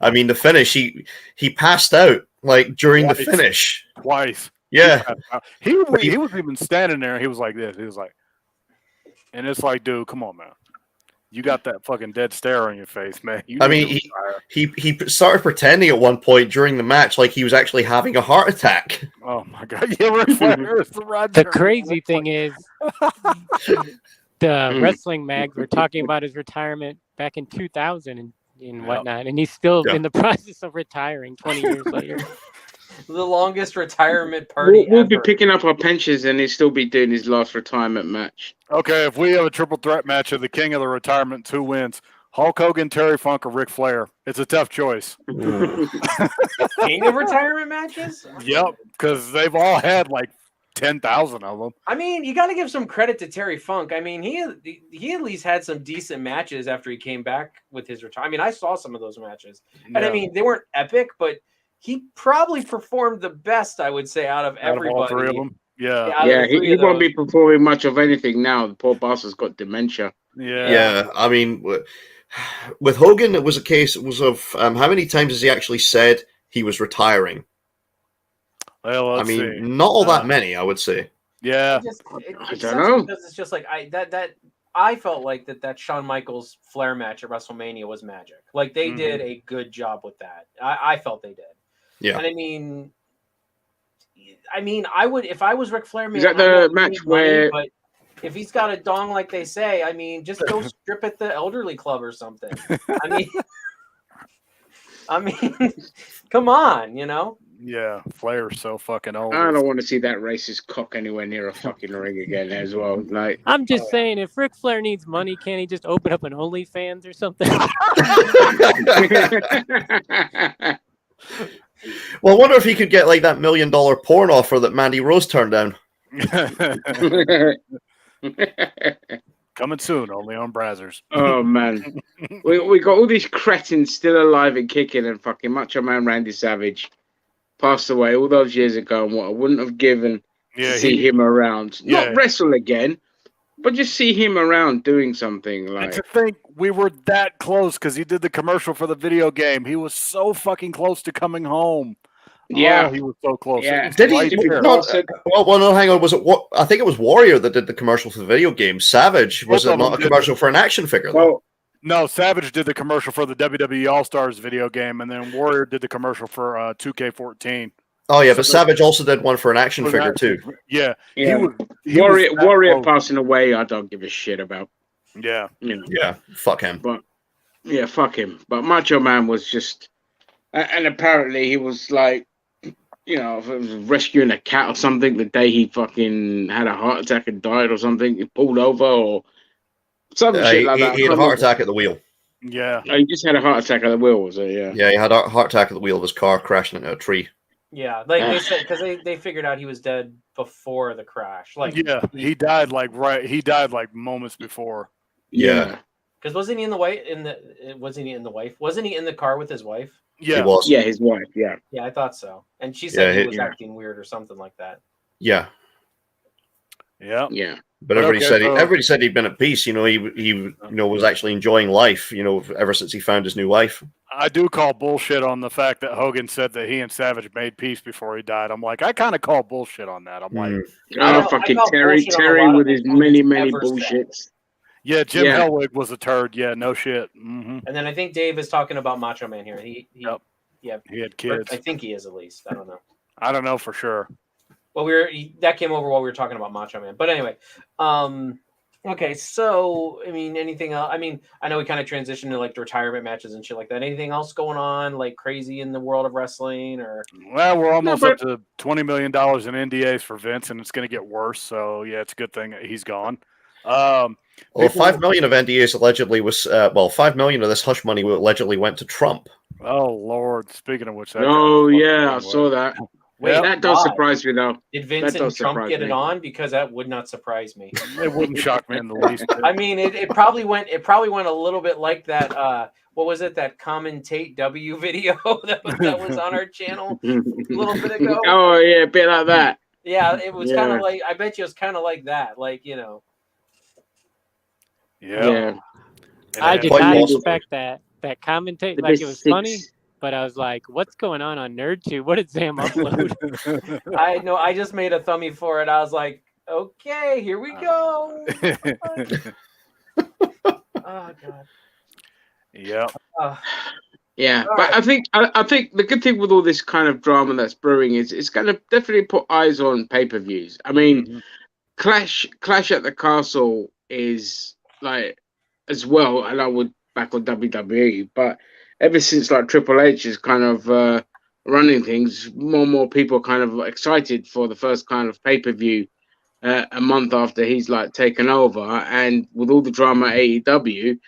I mean, the finish, he passed out, like, during the finish. Twice. Yeah. He was even standing there, and he was like this. He was like, and it's like, dude, come on, man. You got that fucking dead stare on your face, man. He started pretending at one point during the match like he was actually having a heart attack. Oh, my God. Yeah, the crazy thing is, the wrestling mags were talking about his retirement back in 2000 and whatnot, and he's still in the process of retiring 20 years later. The longest retirement party We'll be picking up our pensions and he'll still be doing his last retirement match. Okay, if we have a triple threat match of the king of the retirement, who wins? Hulk Hogan, Terry Funk, or Ric Flair? It's a tough choice. King of retirement matches? Yep, because they've all had like 10,000 of them. I mean, you got to give some credit to Terry Funk. I mean, he at least had some decent matches after he came back with his retirement. I mean, I saw some of those matches. And I mean, they weren't epic, but he probably performed the best, I would say, out of everybody. All three of them. Yeah, he won't be performing much of anything now. The poor boss has got dementia. Yeah. I mean, with Hogan, it was of how many times has he actually said he was retiring? Well, I mean, not all that many, I would say. Yeah, I don't know. Because it's just like I felt like that Shawn Michaels Flair match at WrestleMania was magic. Like they did a good job with that. I felt they did. Yeah. And I mean, I would if I was Ric Flair. Man, Is that the match where? But if he's got a dong like they say, I mean, just go strip at the elderly club or something. I mean, come on, you know. Yeah, Flair's so fucking old. I don't want to see that racist cock anywhere near a fucking ring again as well. Like, I'm just saying, if Ric Flair needs money, can't he just open up an OnlyFans or something? Well, I wonder if he could get like that $1 million porn offer that Mandy Rose turned down. Coming soon, only on Brazzers. Oh man, we got all these cretins still alive and kicking, and fucking Macho Man Randy Savage passed away all those years ago, and what I wouldn't have given to see him around, not wrestle again, but just see him around doing something. Like, and to think we were that close because he did the commercial for the video game. He was so fucking close to coming home. Yeah, he was so close. Yeah. Did he? No, hang on. Was it what? I think it was Warrior that did the commercial for the video game. Savage was it not a commercial for an action figure? Though? No, Savage did the commercial for the WWE All Stars video game, and then Warrior did the commercial for 2K14. Oh yeah, but Savage also did one for an action figure too. Yeah. Warrior passing away, I don't give a shit about. Yeah. Yeah, fuck him. But yeah, fuck him. But Macho Man was just, and apparently he was like, you know, rescuing a cat or something the day he fucking had a heart attack and died or something. He pulled over or some shit like that. He had a heart attack at the wheel. Yeah. Oh, he just had a heart attack at the wheel, was it? Yeah. Yeah, he had a heart attack at the wheel of his car crashing into a tree. Yeah, like they said, because they figured out he was dead before the crash. Like, he died like moments before. Yeah. Because wasn't he in the Wasn't he in the car with his wife? Yeah, he was. Yeah, his wife. Yeah. Yeah, I thought so. And she said he was acting weird or something like that. Yeah. Yeah. Yeah. But everybody said he'd been at peace. You know, he was actually enjoying life. You know, ever since he found his new wife. I do call bullshit on the fact that Hogan said that he and Savage made peace before he died. I'm like, I kind of call bullshit on that. I'm like, fucking Terry with his many bullshits. Yeah, Jim Hellwig was a turd. Yeah, no shit. Mm-hmm. And then I think Dave is talking about Macho Man here. He had kids. I think he is at least. I don't know. I don't know for sure. Well, that came over while we were talking about Macho Man. But anyway, okay. So I mean, anything else? I mean, I know we kind of transitioned to like the retirement matches and shit like that. Anything else going on like crazy in the world of wrestling or? Well, we're almost up to $20 million in NDAs for Vince, and it's going to get worse. So yeah, it's a good thing that he's gone. Well, $5 million of NDAs allegedly was $5 million of this hush money allegedly went to Trump. Oh Lord! Speaking of which, I saw that. Wait, that does surprise me though. Did Vince and Trump get it on? Because that would not surprise me. It wouldn't shock me in the least. I mean, it probably went a little bit like that. What was it? That Commentate W video that was on our channel a little bit ago. Oh yeah, a bit like that. Yeah, it was kind of like. I bet you it was kind of like that. Like Yeah. I did not expect that commentate like it was funny, but I was like, what's going on NerdTube? What did Sam upload? I know. I just made a thumbie for it. I was like, okay, here we go. Oh God. Yeah. Yeah, but right. I think the good thing with all this kind of drama that's brewing is it's going to definitely put eyes on pay-per-views. I mean, Clash at the Castle is like as well, and I would back on WWE, but ever since like Triple H is kind of running things, more and more people are kind of excited for the first kind of pay-per-view a month after he's like taken over, and with all the drama at AEW,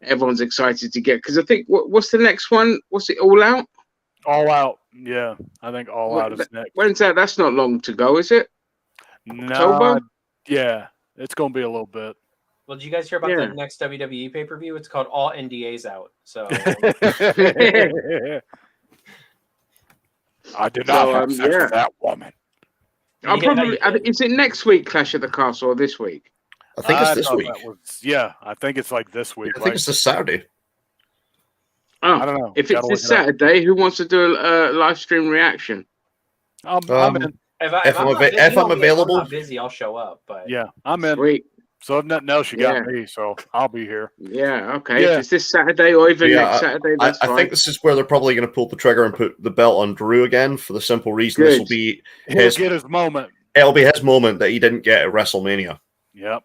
everyone's excited to get, because I think what's the next one? What's it, All Out? All Out, yeah. I think All Out is next. When's that? That's not long to go, is it? No, October? Yeah, it's going to be a little bit. Well, did you guys hear about the next WWE pay-per-view? It's called All NDAs Out. So I did not have sex with that woman. Is it next week, Clash at the Castle, or this week? I think it's this week. I think it's like this week. I think it's this Saturday. Oh, I don't know. If it's this Saturday, who wants to do a live stream reaction? I'm in. If I'm available, I'm not busy, I'll show up. But yeah, I'm in. Sweet. So if nothing else, you got me, so I'll be here. Yeah, okay. Yeah. If it's this Saturday or even next Saturday, that's fine. I think this is where they're probably going to pull the trigger and put the belt on Drew again for the simple reason this will be he'll get his moment. It'll be his moment that he didn't get at WrestleMania. Yep.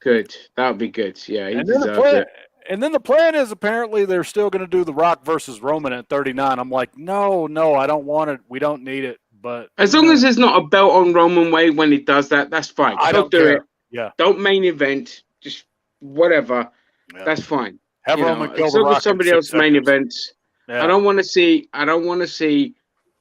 Good. That would be good. Yeah, he and then the plan is apparently they're still going to do The Rock versus Roman at 39. I'm like, no, I don't want it. We don't need it. But as long as there's not a belt on Roman Wade when he does that, that's fine. I don't do care. it. Yeah. Don't main event. Just whatever. Yeah. That's fine. Have Roman kill as The long Rock as somebody else main events. Yeah. I don't want to see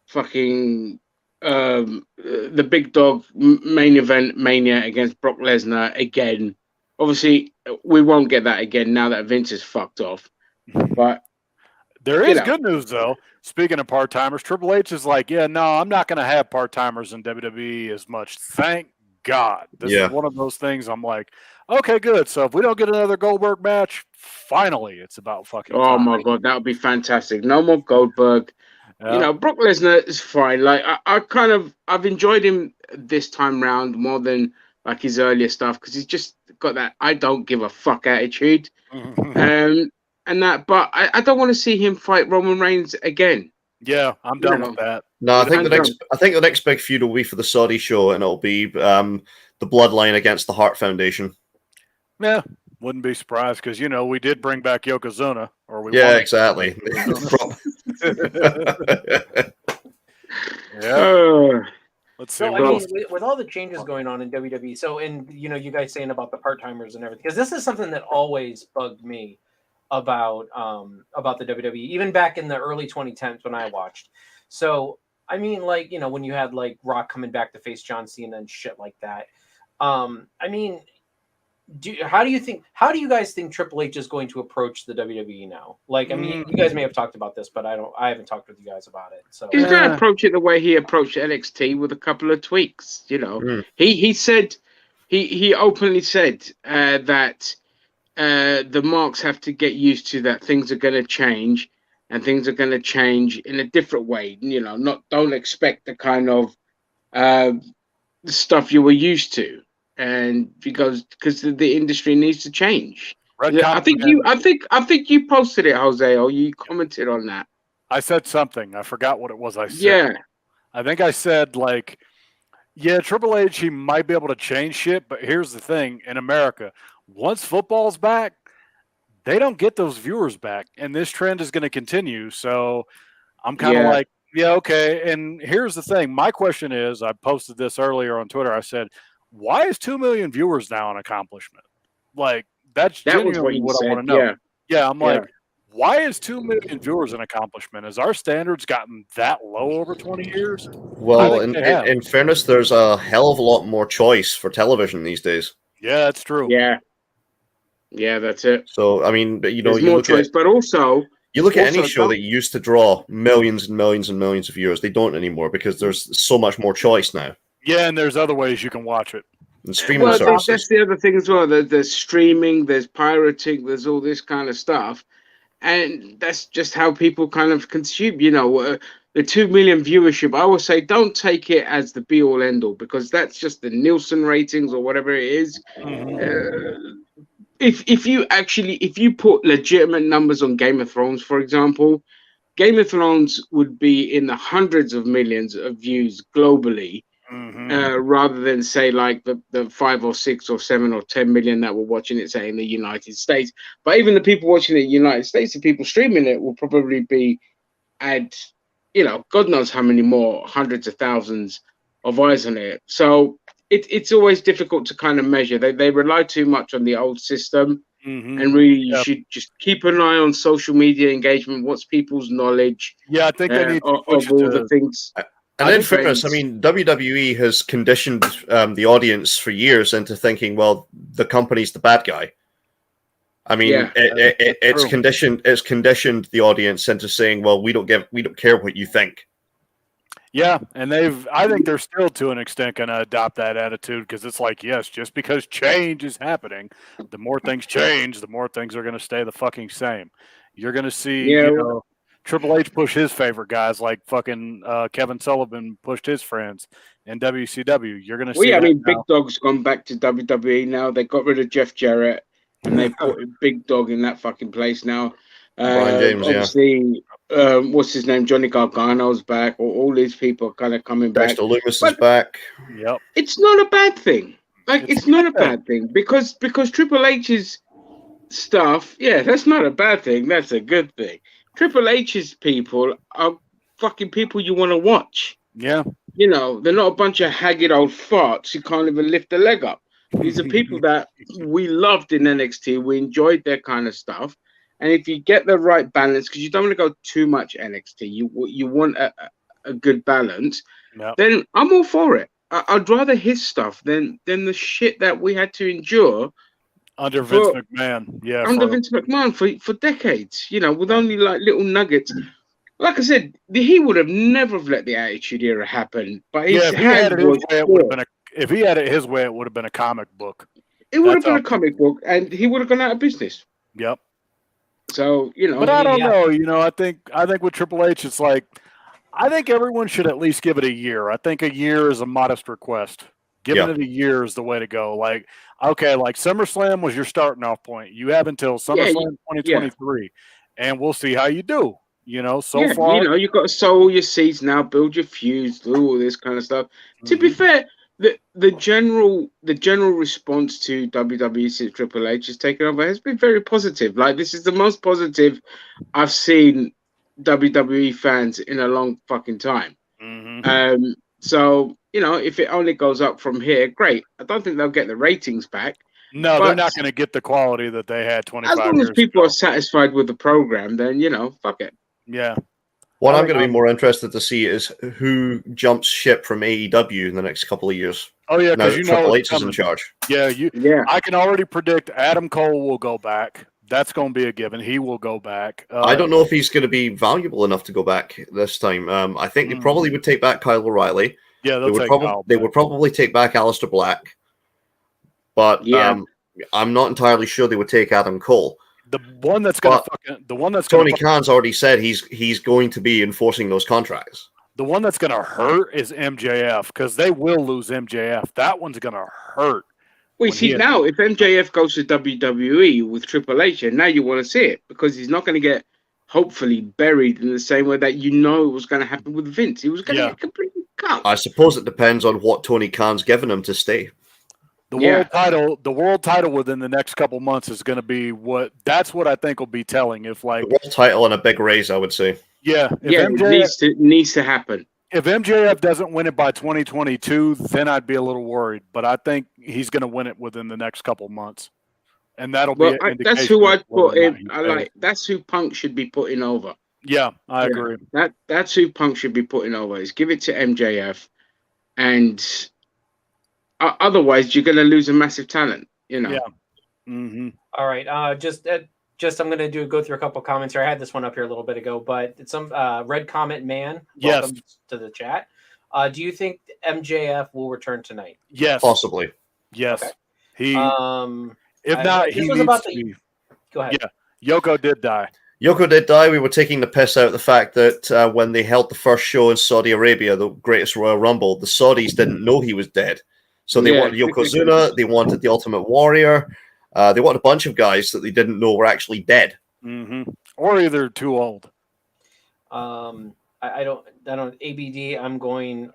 fucking the big dog main event Mania against Brock Lesnar again. Obviously, we won't get that again now that Vince is fucked off. But there is good news, though. Speaking of part-timers, Triple H is like, yeah, no, I'm not going to have part-timers in WWE as much. Thank God. This is one of those things I'm like, okay, good. So if we don't get another Goldberg match, finally, it's about fucking time. My God, that would be fantastic. No more Goldberg. Yeah. Brock Lesnar is fine. Like I've enjoyed him this time round more than like his earlier stuff because he's just got that I don't give a fuck attitude. And that, but I don't want to see him fight Roman Reigns again. Yeah, I'm done with that. No, I think the next big feud will be for the Saudi show, and it'll be the Bloodline against the Hart Foundation. Yeah, wouldn't be surprised because we did bring back Yokozuna, or we exactly. Let's see. So, I mean, with all the changes going on in WWE, so you guys saying about the part timers and everything, because this is something that always bugged me about the WWE, even back in the early 2010s when I watched. So, I mean, like when you had like Rock coming back to face John Cena and shit like that. I mean, how do you guys think Triple H is going to approach the WWE now? Like, I mean, you guys may have talked about this, but I haven't talked with you guys about it. So he's going to approach it the way he approached NXT with a couple of tweaks. He said he openly said that the marks have to get used to that things are going to change, and things are going to change in a different way. Don't expect the kind of stuff you were used to. And because the industry needs to change. I think you posted it, Jose, or you commented on that. I said something. I forgot what it was I said. Yeah. I think I said Triple H, he might be able to change shit, but here's the thing. In America, once football's back, they don't get those viewers back, and this trend is going to continue. So I'm kind of like, yeah, okay. And here's the thing. My question is, I posted this earlier on Twitter. I said, why is 2 million viewers now an accomplishment? Like, that's genuinely what I want to know. Yeah, I'm like, why is 2 million viewers an accomplishment? Has our standards gotten that low over 20 years? Well, in fairness, there's a hell of a lot more choice for television these days. Yeah, that's true. Yeah, that's it. So, I mean, there's more choice, but also you look at any show that used to draw millions and millions and millions of viewers, they don't anymore because there's so much more choice now. Yeah, and there's other ways you can watch it. And streaming services. That's the other thing as well. There's streaming, there's pirating, there's all this kind of stuff. And that's just how people kind of consume, the 2 million viewership. I will say don't take it as the be-all, end-all, because that's just the Nielsen ratings or whatever it is. If you put legitimate numbers on Game of Thrones, for example, Game of Thrones would be in the hundreds of millions of views globally. Rather than say like the 5 or 6 or 7 or 10 million that were watching it, say in the United States. But even the people watching it in the United States, the people streaming it will probably be at, God knows how many more hundreds of thousands of eyes on it. So it's always difficult to kind of measure. They rely too much on the old system, and really you should just keep an eye on social media engagement. What's people's knowledge? Yeah, I think they need to of all the things. And in fairness, I mean, WWE has conditioned the audience for years into thinking, well, the company's the bad guy. I mean, it's conditioned the audience into saying, well, we don't care what you think. Yeah, and I think they're still to an extent going to adopt that attitude because it's like, yes, just because change is happening, the more things change, the more things are going to stay the fucking same. You're going to see, Triple H push his favorite guys like fucking Kevin Sullivan pushed his friends in WCW. You're going to Well, see. yeah, I that mean, now. Big Dog's gone back to WWE now. They got rid of Jeff Jarrett, and they put Big Dog in that fucking place now. Brian James, obviously, what's his name? Johnny Gargano's back. All these people are kind of coming back. Dexter Lumis But is back. Yep. it's not a bad thing. Like, it's not a good. bad thing because Triple H's stuff, yeah, that's not a bad thing. That's a good thing. Triple H's people are fucking people you want to watch. Yeah. You know, they're not a bunch of haggard old farts who can't even lift a leg up. These are people that we loved in NXT. We enjoyed their kind of stuff. And if you get the right balance, because you don't want to go too much NXT, you want a good balance, then I'm all for it. I'd rather his stuff than the shit that we had to endure under Vince McMahon. Yeah, under Vince McMahon for decades. You know, with only like little nuggets. Like I said, he would have never let the Attitude Era happen. But if he had it his way, it would have been if he had it his way, it would have been a comic book. It would have been a comic book, and he would have gone out of business. Yep. So, you know, but I don't know. You know, I think with Triple H, it's like I think everyone should at least give it a year. I think a year is a modest request. Giving it a year is the way to go. Like, okay, like SummerSlam was your starting off point. You have until SummerSlam 2023, and we'll see how you do. You know, so far, you know, you've got to sow all your seeds now, build your feuds, do all this kind of stuff. To be fair, the general response to WWE since Triple H has taken over has been very positive. Like, this is the most positive I've seen WWE fans in a long fucking time. So, you know, if it only goes up from here, great. I don't think they'll get the ratings back. No, they're not going to get the quality that they had 25 years ago. As long as people are satisfied with the program, then, you know, fuck it. Yeah. What I'm going to be more interested to see is who jumps ship from AEW in the next couple of years. Oh, yeah, because Triple H is in charge. Yeah, I can already predict Adam Cole will go back. That's going to be a given. He will go back. I don't know if he's going to be valuable enough to go back this time. I think they probably would take back Kyle O'Reilly. Yeah, they would probably take back Aleister Black. But I'm not entirely sure they would take Adam Cole. The one that's going to Tony Khan's already said he's going to be enforcing those contracts. The one that's going to hurt is MJF because they will lose MJF. That one's going to hurt. Well, see, now if MJF goes to WWE with Triple H, and now you want to see it because he's not going to get hopefully buried in the same way that you know it was going to happen with Vince. He was going to get completely cut. I suppose it depends on what Tony Khan's given him to stay. The world title within the next couple months is going to be that's what I think will be telling. If like the world title and a big raise, I would say. Yeah, it needs to happen. If MJF doesn't win it by 2022, then I'd be a little worried. But I think he's going to win it within the next couple months, and that'll be. That's who I'd put in. That's who Punk should be putting over. Yeah, I agree. That's who Punk should be putting over. Is give it to MJF, and otherwise you're going to lose a massive talent. You know. Yeah. All right. Just I'm going to go through a couple comments here. I had this one up here a little bit ago, but it's some Red Comment Man. Welcome to the chat. Do you think MJF will return tonight? Yes, possibly. Yes, okay. He. If not, he needs to be. Go ahead. Yeah, Yoko did die. Yoko did die. We were taking the piss out of the fact that when they held the first show in Saudi Arabia, the greatest Royal Rumble, the Saudis didn't know he was dead. So they wanted Yokozuna, they wanted the Ultimate Warrior. They wanted a bunch of guys that they didn't know were actually dead, or either too old. I don't. ABD. I'm going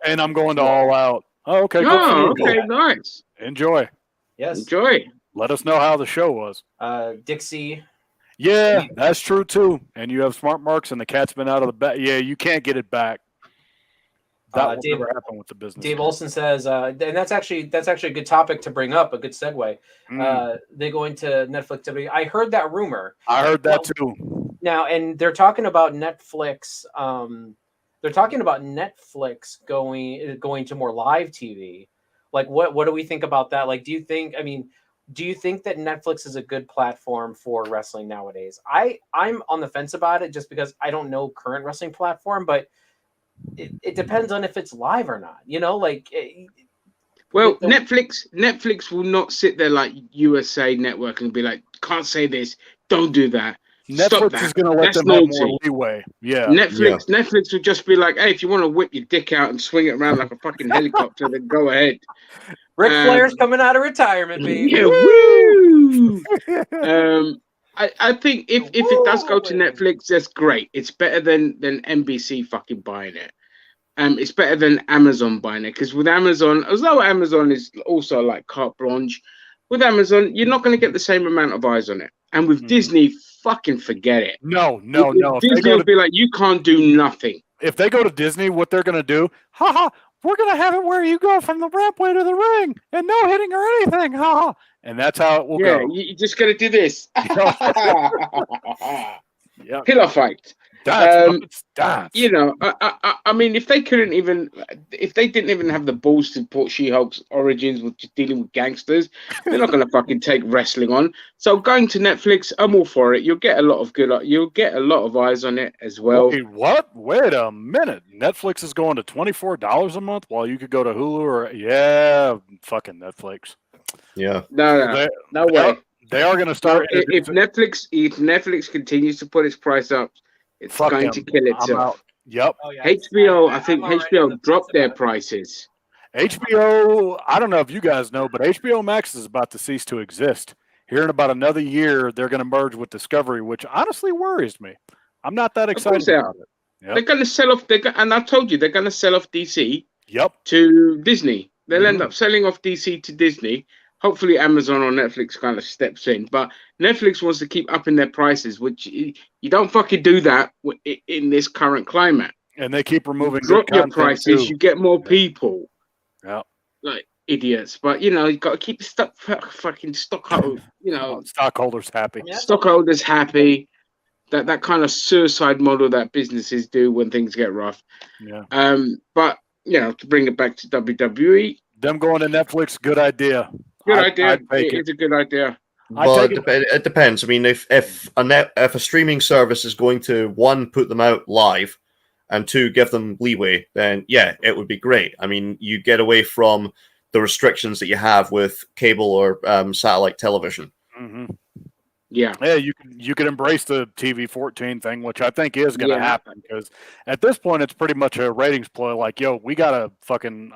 to All Out. Oh, okay. Okay, nice. Enjoy. Yes. Enjoy. Let us know how the show was. Dixie. Yeah, that's true too. And you have smart marks, and the cat's been out of the bag. Yeah, you can't get it back. That will never happen with the business. Dave Olson says, and that's actually a good topic to bring up, a good segue. They go into Netflix. I heard that rumor. I heard that too. Now, and they're talking about Netflix. They're talking about Netflix going to more live TV. Like, what do we think about that? Like, do you think that Netflix is a good platform for wrestling nowadays? I'm on the fence about it just because I don't know current wrestling platform, but it depends on if it's live or not. You know, like. Netflix will not sit there like USA Network and be like, can't say this, don't do that. Stop Netflix that. is going to let That's them have naughty. more leeway. Yeah. Netflix would just be like, hey, if you want to whip your dick out and swing it around like a fucking helicopter, then go ahead. Ric Flair's coming out of retirement, baby. Yeah, woo! I think if it does go to Netflix, that's great. It's better than NBC fucking buying it. It's better than Amazon buying it, because with Amazon, as though Amazon is also like carte blanche, with Amazon, you're not going to get the same amount of eyes on it. And with Disney, fucking forget it. No. Disney will be like, you can't do nothing. If they go to Disney, what they're going to do, we're going to have it where you go from the rampway to the ring and no hitting or anything, and that's how it will go. Yeah, you just got to do this. Yeah. Pillow fight. Dance. You know, I mean, if they didn't even have the balls to put She-Hulk's origins with just dealing with gangsters, they're not going to fucking take wrestling on. So going to Netflix, I'm all for it. You'll get a lot of eyes on it as well. Wait, what? Wait a minute. Netflix is going to $24 a month while you could go to Hulu fucking Netflix. Yeah. No way. They are going to start. If Netflix continues to put its price up, it's going to kill itself. Yep. Oh, yeah. HBO, I think HBO dropped their prices. HBO, I don't know if you guys know, but HBO Max is about to cease to exist. Here in about another year, they're going to merge with Discovery, which honestly worries me. I'm not that excited about it. Yep. They're going to sell off. And I told you, they're going to sell off DC. Yep. To Disney. They'll end up selling off DC to Disney. Hopefully Amazon or Netflix kind of steps in, but Netflix wants to keep upping their prices, which you don't fucking do that in this current climate. And they keep removing. Drop your prices, you get more people. Yeah, like idiots. But you got to keep fucking stockholders. Stockholders happy. Stockholders happy. That kind of suicide model that businesses do when things get rough. Yeah. But to bring it back to WWE, them going to Netflix, good idea. Good idea. It's a good idea. Well, it depends. I mean, if a streaming service is going to, one, put them out live, and two, give them leeway, then yeah, it would be great. I mean, you get away from the restrictions that you have with cable or satellite television. Mm-hmm. Yeah, you can embrace the TV 14 thing, which I think is going to happen, because at this point it's pretty much a ratings ploy. Like, yo, we gotta fucking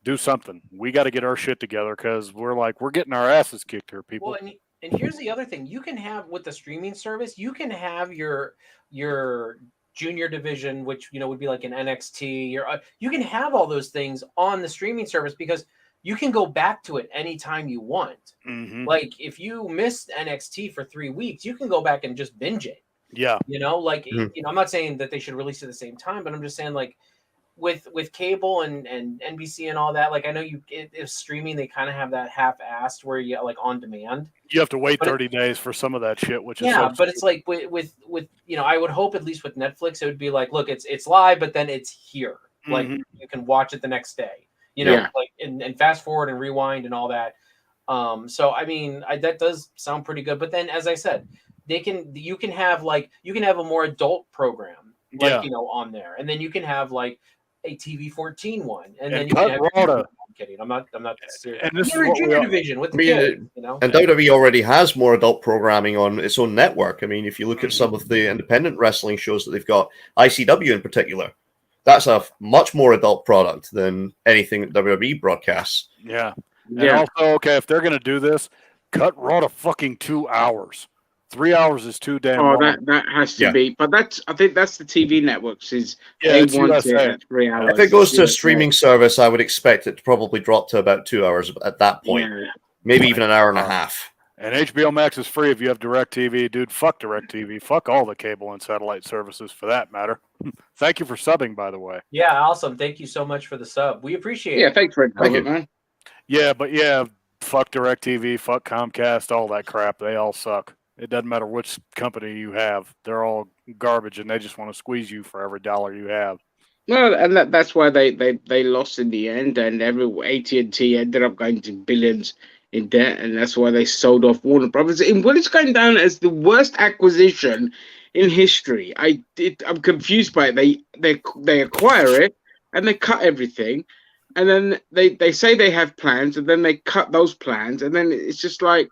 do something. We got to get our shit together, because we're getting our asses kicked here, people. Well, and here's the other thing: you can have with the streaming service, you can have your junior division, which would be like an NXT. You can have all those things on the streaming service, because you can go back to it anytime you want. Mm-hmm. Like if you missed NXT for 3 weeks, you can go back and just binge it. Yeah. I'm not saying that they should release it at the same time, but I'm just saying, like, with cable and NBC and all that, like, I know if streaming, they kind of have that half-assed where you like on demand. You have to wait 30 days for some of that shit, which is but it's like with I would hope, at least with Netflix, it would be like, look, it's live, but then it's here. Mm-hmm. Like you can watch it the next day. Like and fast forward and rewind and all that. So I mean, that does sound pretty good. But then, as I said, you can have a more adult program, on there, and then you can have like a TV 14 one, and then you can have. I'm kidding. I'm not serious. And this is junior division with the kid, And WWE already has more adult programming on its own network. I mean, if you look at some of the independent wrestling shows that they've got, ICW in particular, that's a much more adult product than anything that WWE broadcasts. Yeah. And also, okay, if they're going to do this, cut Raw to fucking 2 hours. 3 hours is too damn long. That has to be. But I think that's the TV networks they want it at 3 hours. If it goes to a streaming service, I would expect it to probably drop to about 2 hours at that point. Yeah. Maybe even an hour and a half. And HBO Max is free if you have DirecTV. Dude, fuck DirecTV. Fuck all the cable and satellite services for that matter. Thank you for subbing, by the way. Yeah, awesome. Thank you so much for the sub. We appreciate it. Yeah, thanks for it, man. Yeah, but fuck DirecTV, fuck Comcast, all that crap. They all suck. It doesn't matter which company you have. They're all garbage, and they just want to squeeze you for every dollar you have. Well, and that's why they lost in the end, and AT&T ended up going to billions in debt, and that's why they sold off Warner Brothers in what is going down as the worst acquisition in history. I'm confused by it. They acquire it, and they cut everything, and then they say they have plans, and then they cut those plans, and then it's just like,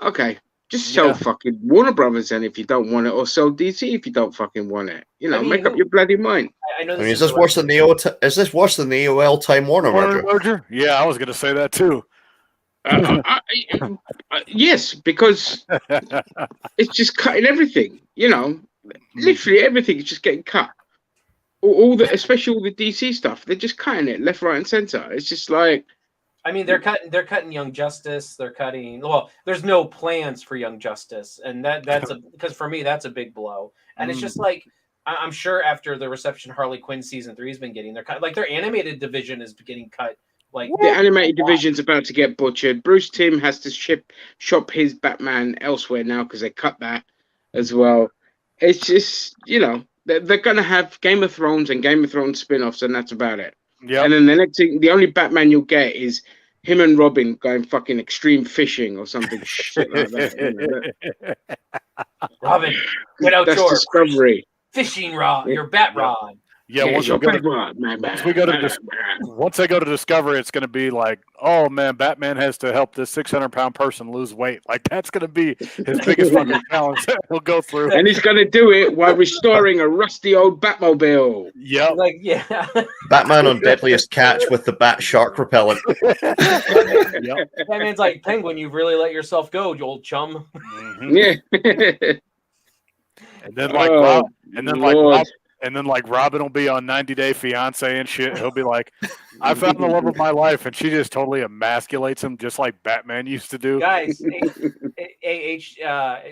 okay. Just sell fucking Warner Brothers then if you don't want it, or sell DC if you don't fucking want it. You know, make up your bloody mind. I know. Is this worse than the AOL Time Warner merger? Yeah, I was going to say that too. Yes, because it's just cutting everything. You know, literally everything is just getting cut. Especially all the DC stuff, they're just cutting it left, right, and center. It's just like, I mean, they're cutting Young Justice. They're cutting. Well, there's no plans for Young Justice, and because for me that's a big blow. And it's just like, I'm sure after the reception Harley Quinn season 3 has been getting, they're cut. Like their animated division is getting cut. Like the animated division's about to get butchered. Bruce Timm has to shop his Batman elsewhere now because they cut that as well. It's just, you know, they're going to have Game of Thrones and Game of Thrones spin-offs, and that's about it. Yeah. And then the next thing, the only Batman you'll get is him and Robin going fucking extreme fishing or something shit like that. You know, Robin, get out that's Discovery. Fishing rod, your bat rod. Yeah, once they go to Discovery, it's going to be like, oh man, Batman has to help this 600-pound person lose weight. Like that's going to be his biggest fucking challenge that he'll go through. And he's going to do it while restoring a rusty old Batmobile. Yeah, Batman on Deadliest Catch with the Bat Shark repellent. Batman's like, Penguin, you've really let yourself go, you old chum. Mm-hmm. Yeah. And then Robin will be on 90 Day Fiance and shit. He'll be like, I found the love of my life, and she just totally emasculates him just like Batman used to do. Guys,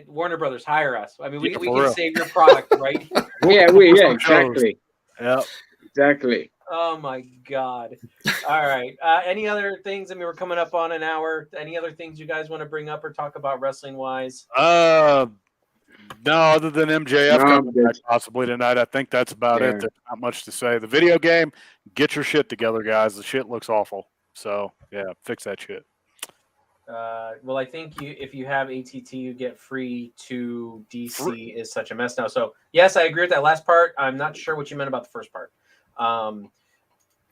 Warner Brothers, hire us. I mean, we can save your product, right? Exactly. Yeah, exactly. Oh my God. All right. Any other things? I mean, we're coming up on an hour. Any other things you guys want to bring up or talk about wrestling wise? No, other than MJF coming back possibly tonight, I think that's about it. There's not much to say. The video game, get your shit together, guys. The shit looks awful. So, yeah, fix that shit. Well, I think if you have ATT, you get free to DC is such a mess now. So, yes, I agree with that last part. I'm not sure what you meant about the first part. And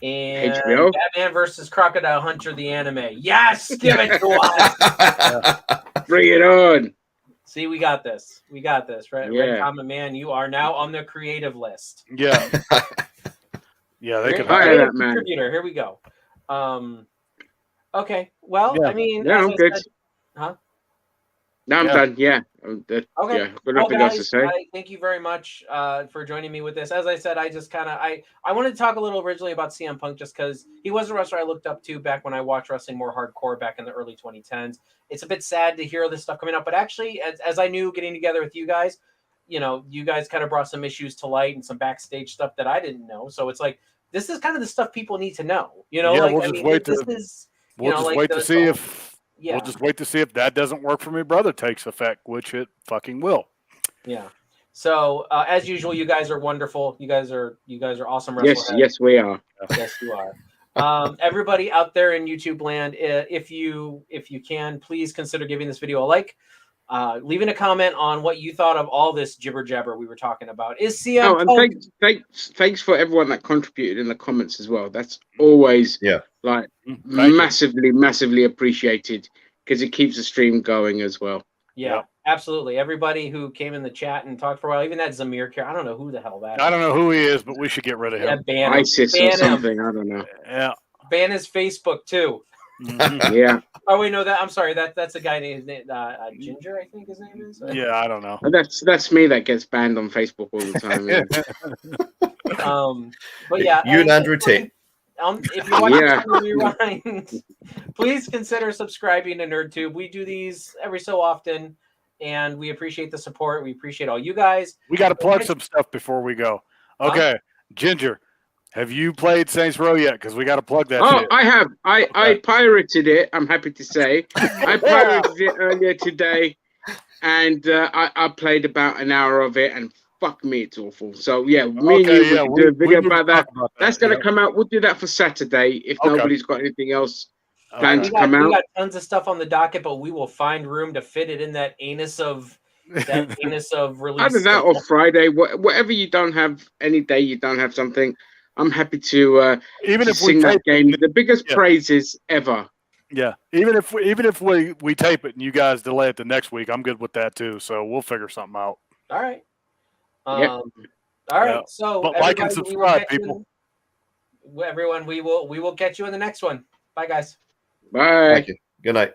HBO? Batman versus Crocodile Hunter, the anime. Yes, give it to us. Bring it on. See, we got this. Right? Yeah. Red Common Man, you are now on the creative list. Yeah. Yeah, they can hire that man. Contributor. Here we go. Okay. Well, I mean, I'm good. Huh? No, I'm done. Yeah. Okay. Yeah. Got nothing else to say. Thank you very much for joining me with this. As I said, I just kind of I wanted to talk a little originally about CM Punk just because he was a wrestler I looked up to back when I watched wrestling more hardcore back in the early 2010s. It's a bit sad to hear all this stuff coming up, but actually, as I knew getting together with you guys, you know, you guys kind of brought some issues to light and some backstage stuff that I didn't know. So it's like this is kind of the stuff people need to know. You know, we'll just wait to see if that doesn't work for me, brother takes effect, which it fucking will. Yeah. So as usual, you guys are wonderful. You guys are awesome wrestlers. Yes, we are. Yes, you are. Everybody out there in YouTube land, if you can, please consider giving this video a like, leaving a comment on what you thought of all this jibber jabber we were talking about. Is CM Punk... thanks for everyone that contributed in the comments as well. That's always massively appreciated because it keeps the stream going as well. Yeah, absolutely. Everybody who came in the chat and talked for a while, even that Zamir I don't know who the hell that is. I don't know who he is, but we should get rid of him. Yeah, ban ISIS or something. I don't know. Yeah. Ban his Facebook too. Mm-hmm. Yeah. Oh wait, no, I'm sorry. That's a guy named Ginger, I think his name is. Yeah, I don't know. That's me that gets banned on Facebook all the time. But yeah, you and Andrew Tate. If you're watching Rewind, please consider subscribing to NerdTube. We do these every so often, and we appreciate the support. We appreciate all you guys. We got to plug some stuff before we go. Okay, Ginger, have you played Saints Row yet? Because we got to plug that. Oh, shit. I have. I pirated it. I'm happy to say I pirated it earlier today, and I played about an hour of it, and fuck me, it's awful. So yeah, me and you will do a video about that. That's going to come out. We'll do that for Saturday if nobody's got anything else planned to come out. We got tons of stuff on the docket, but we will find room to fit it in that anus of release. Either that or Friday, whatever you don't have, any day you don't have something. I'm happy to even if sing that game. The biggest praises ever Yeah, even if we tape it and you guys delay it the next week, I'm good with that too. So we'll figure something out. All right. Yep. All right. Yeah. So But like and everybody, we will subscribe, catch you people. everyone, we will catch you in the next one. Bye, guys. Bye. Thank you. Good night.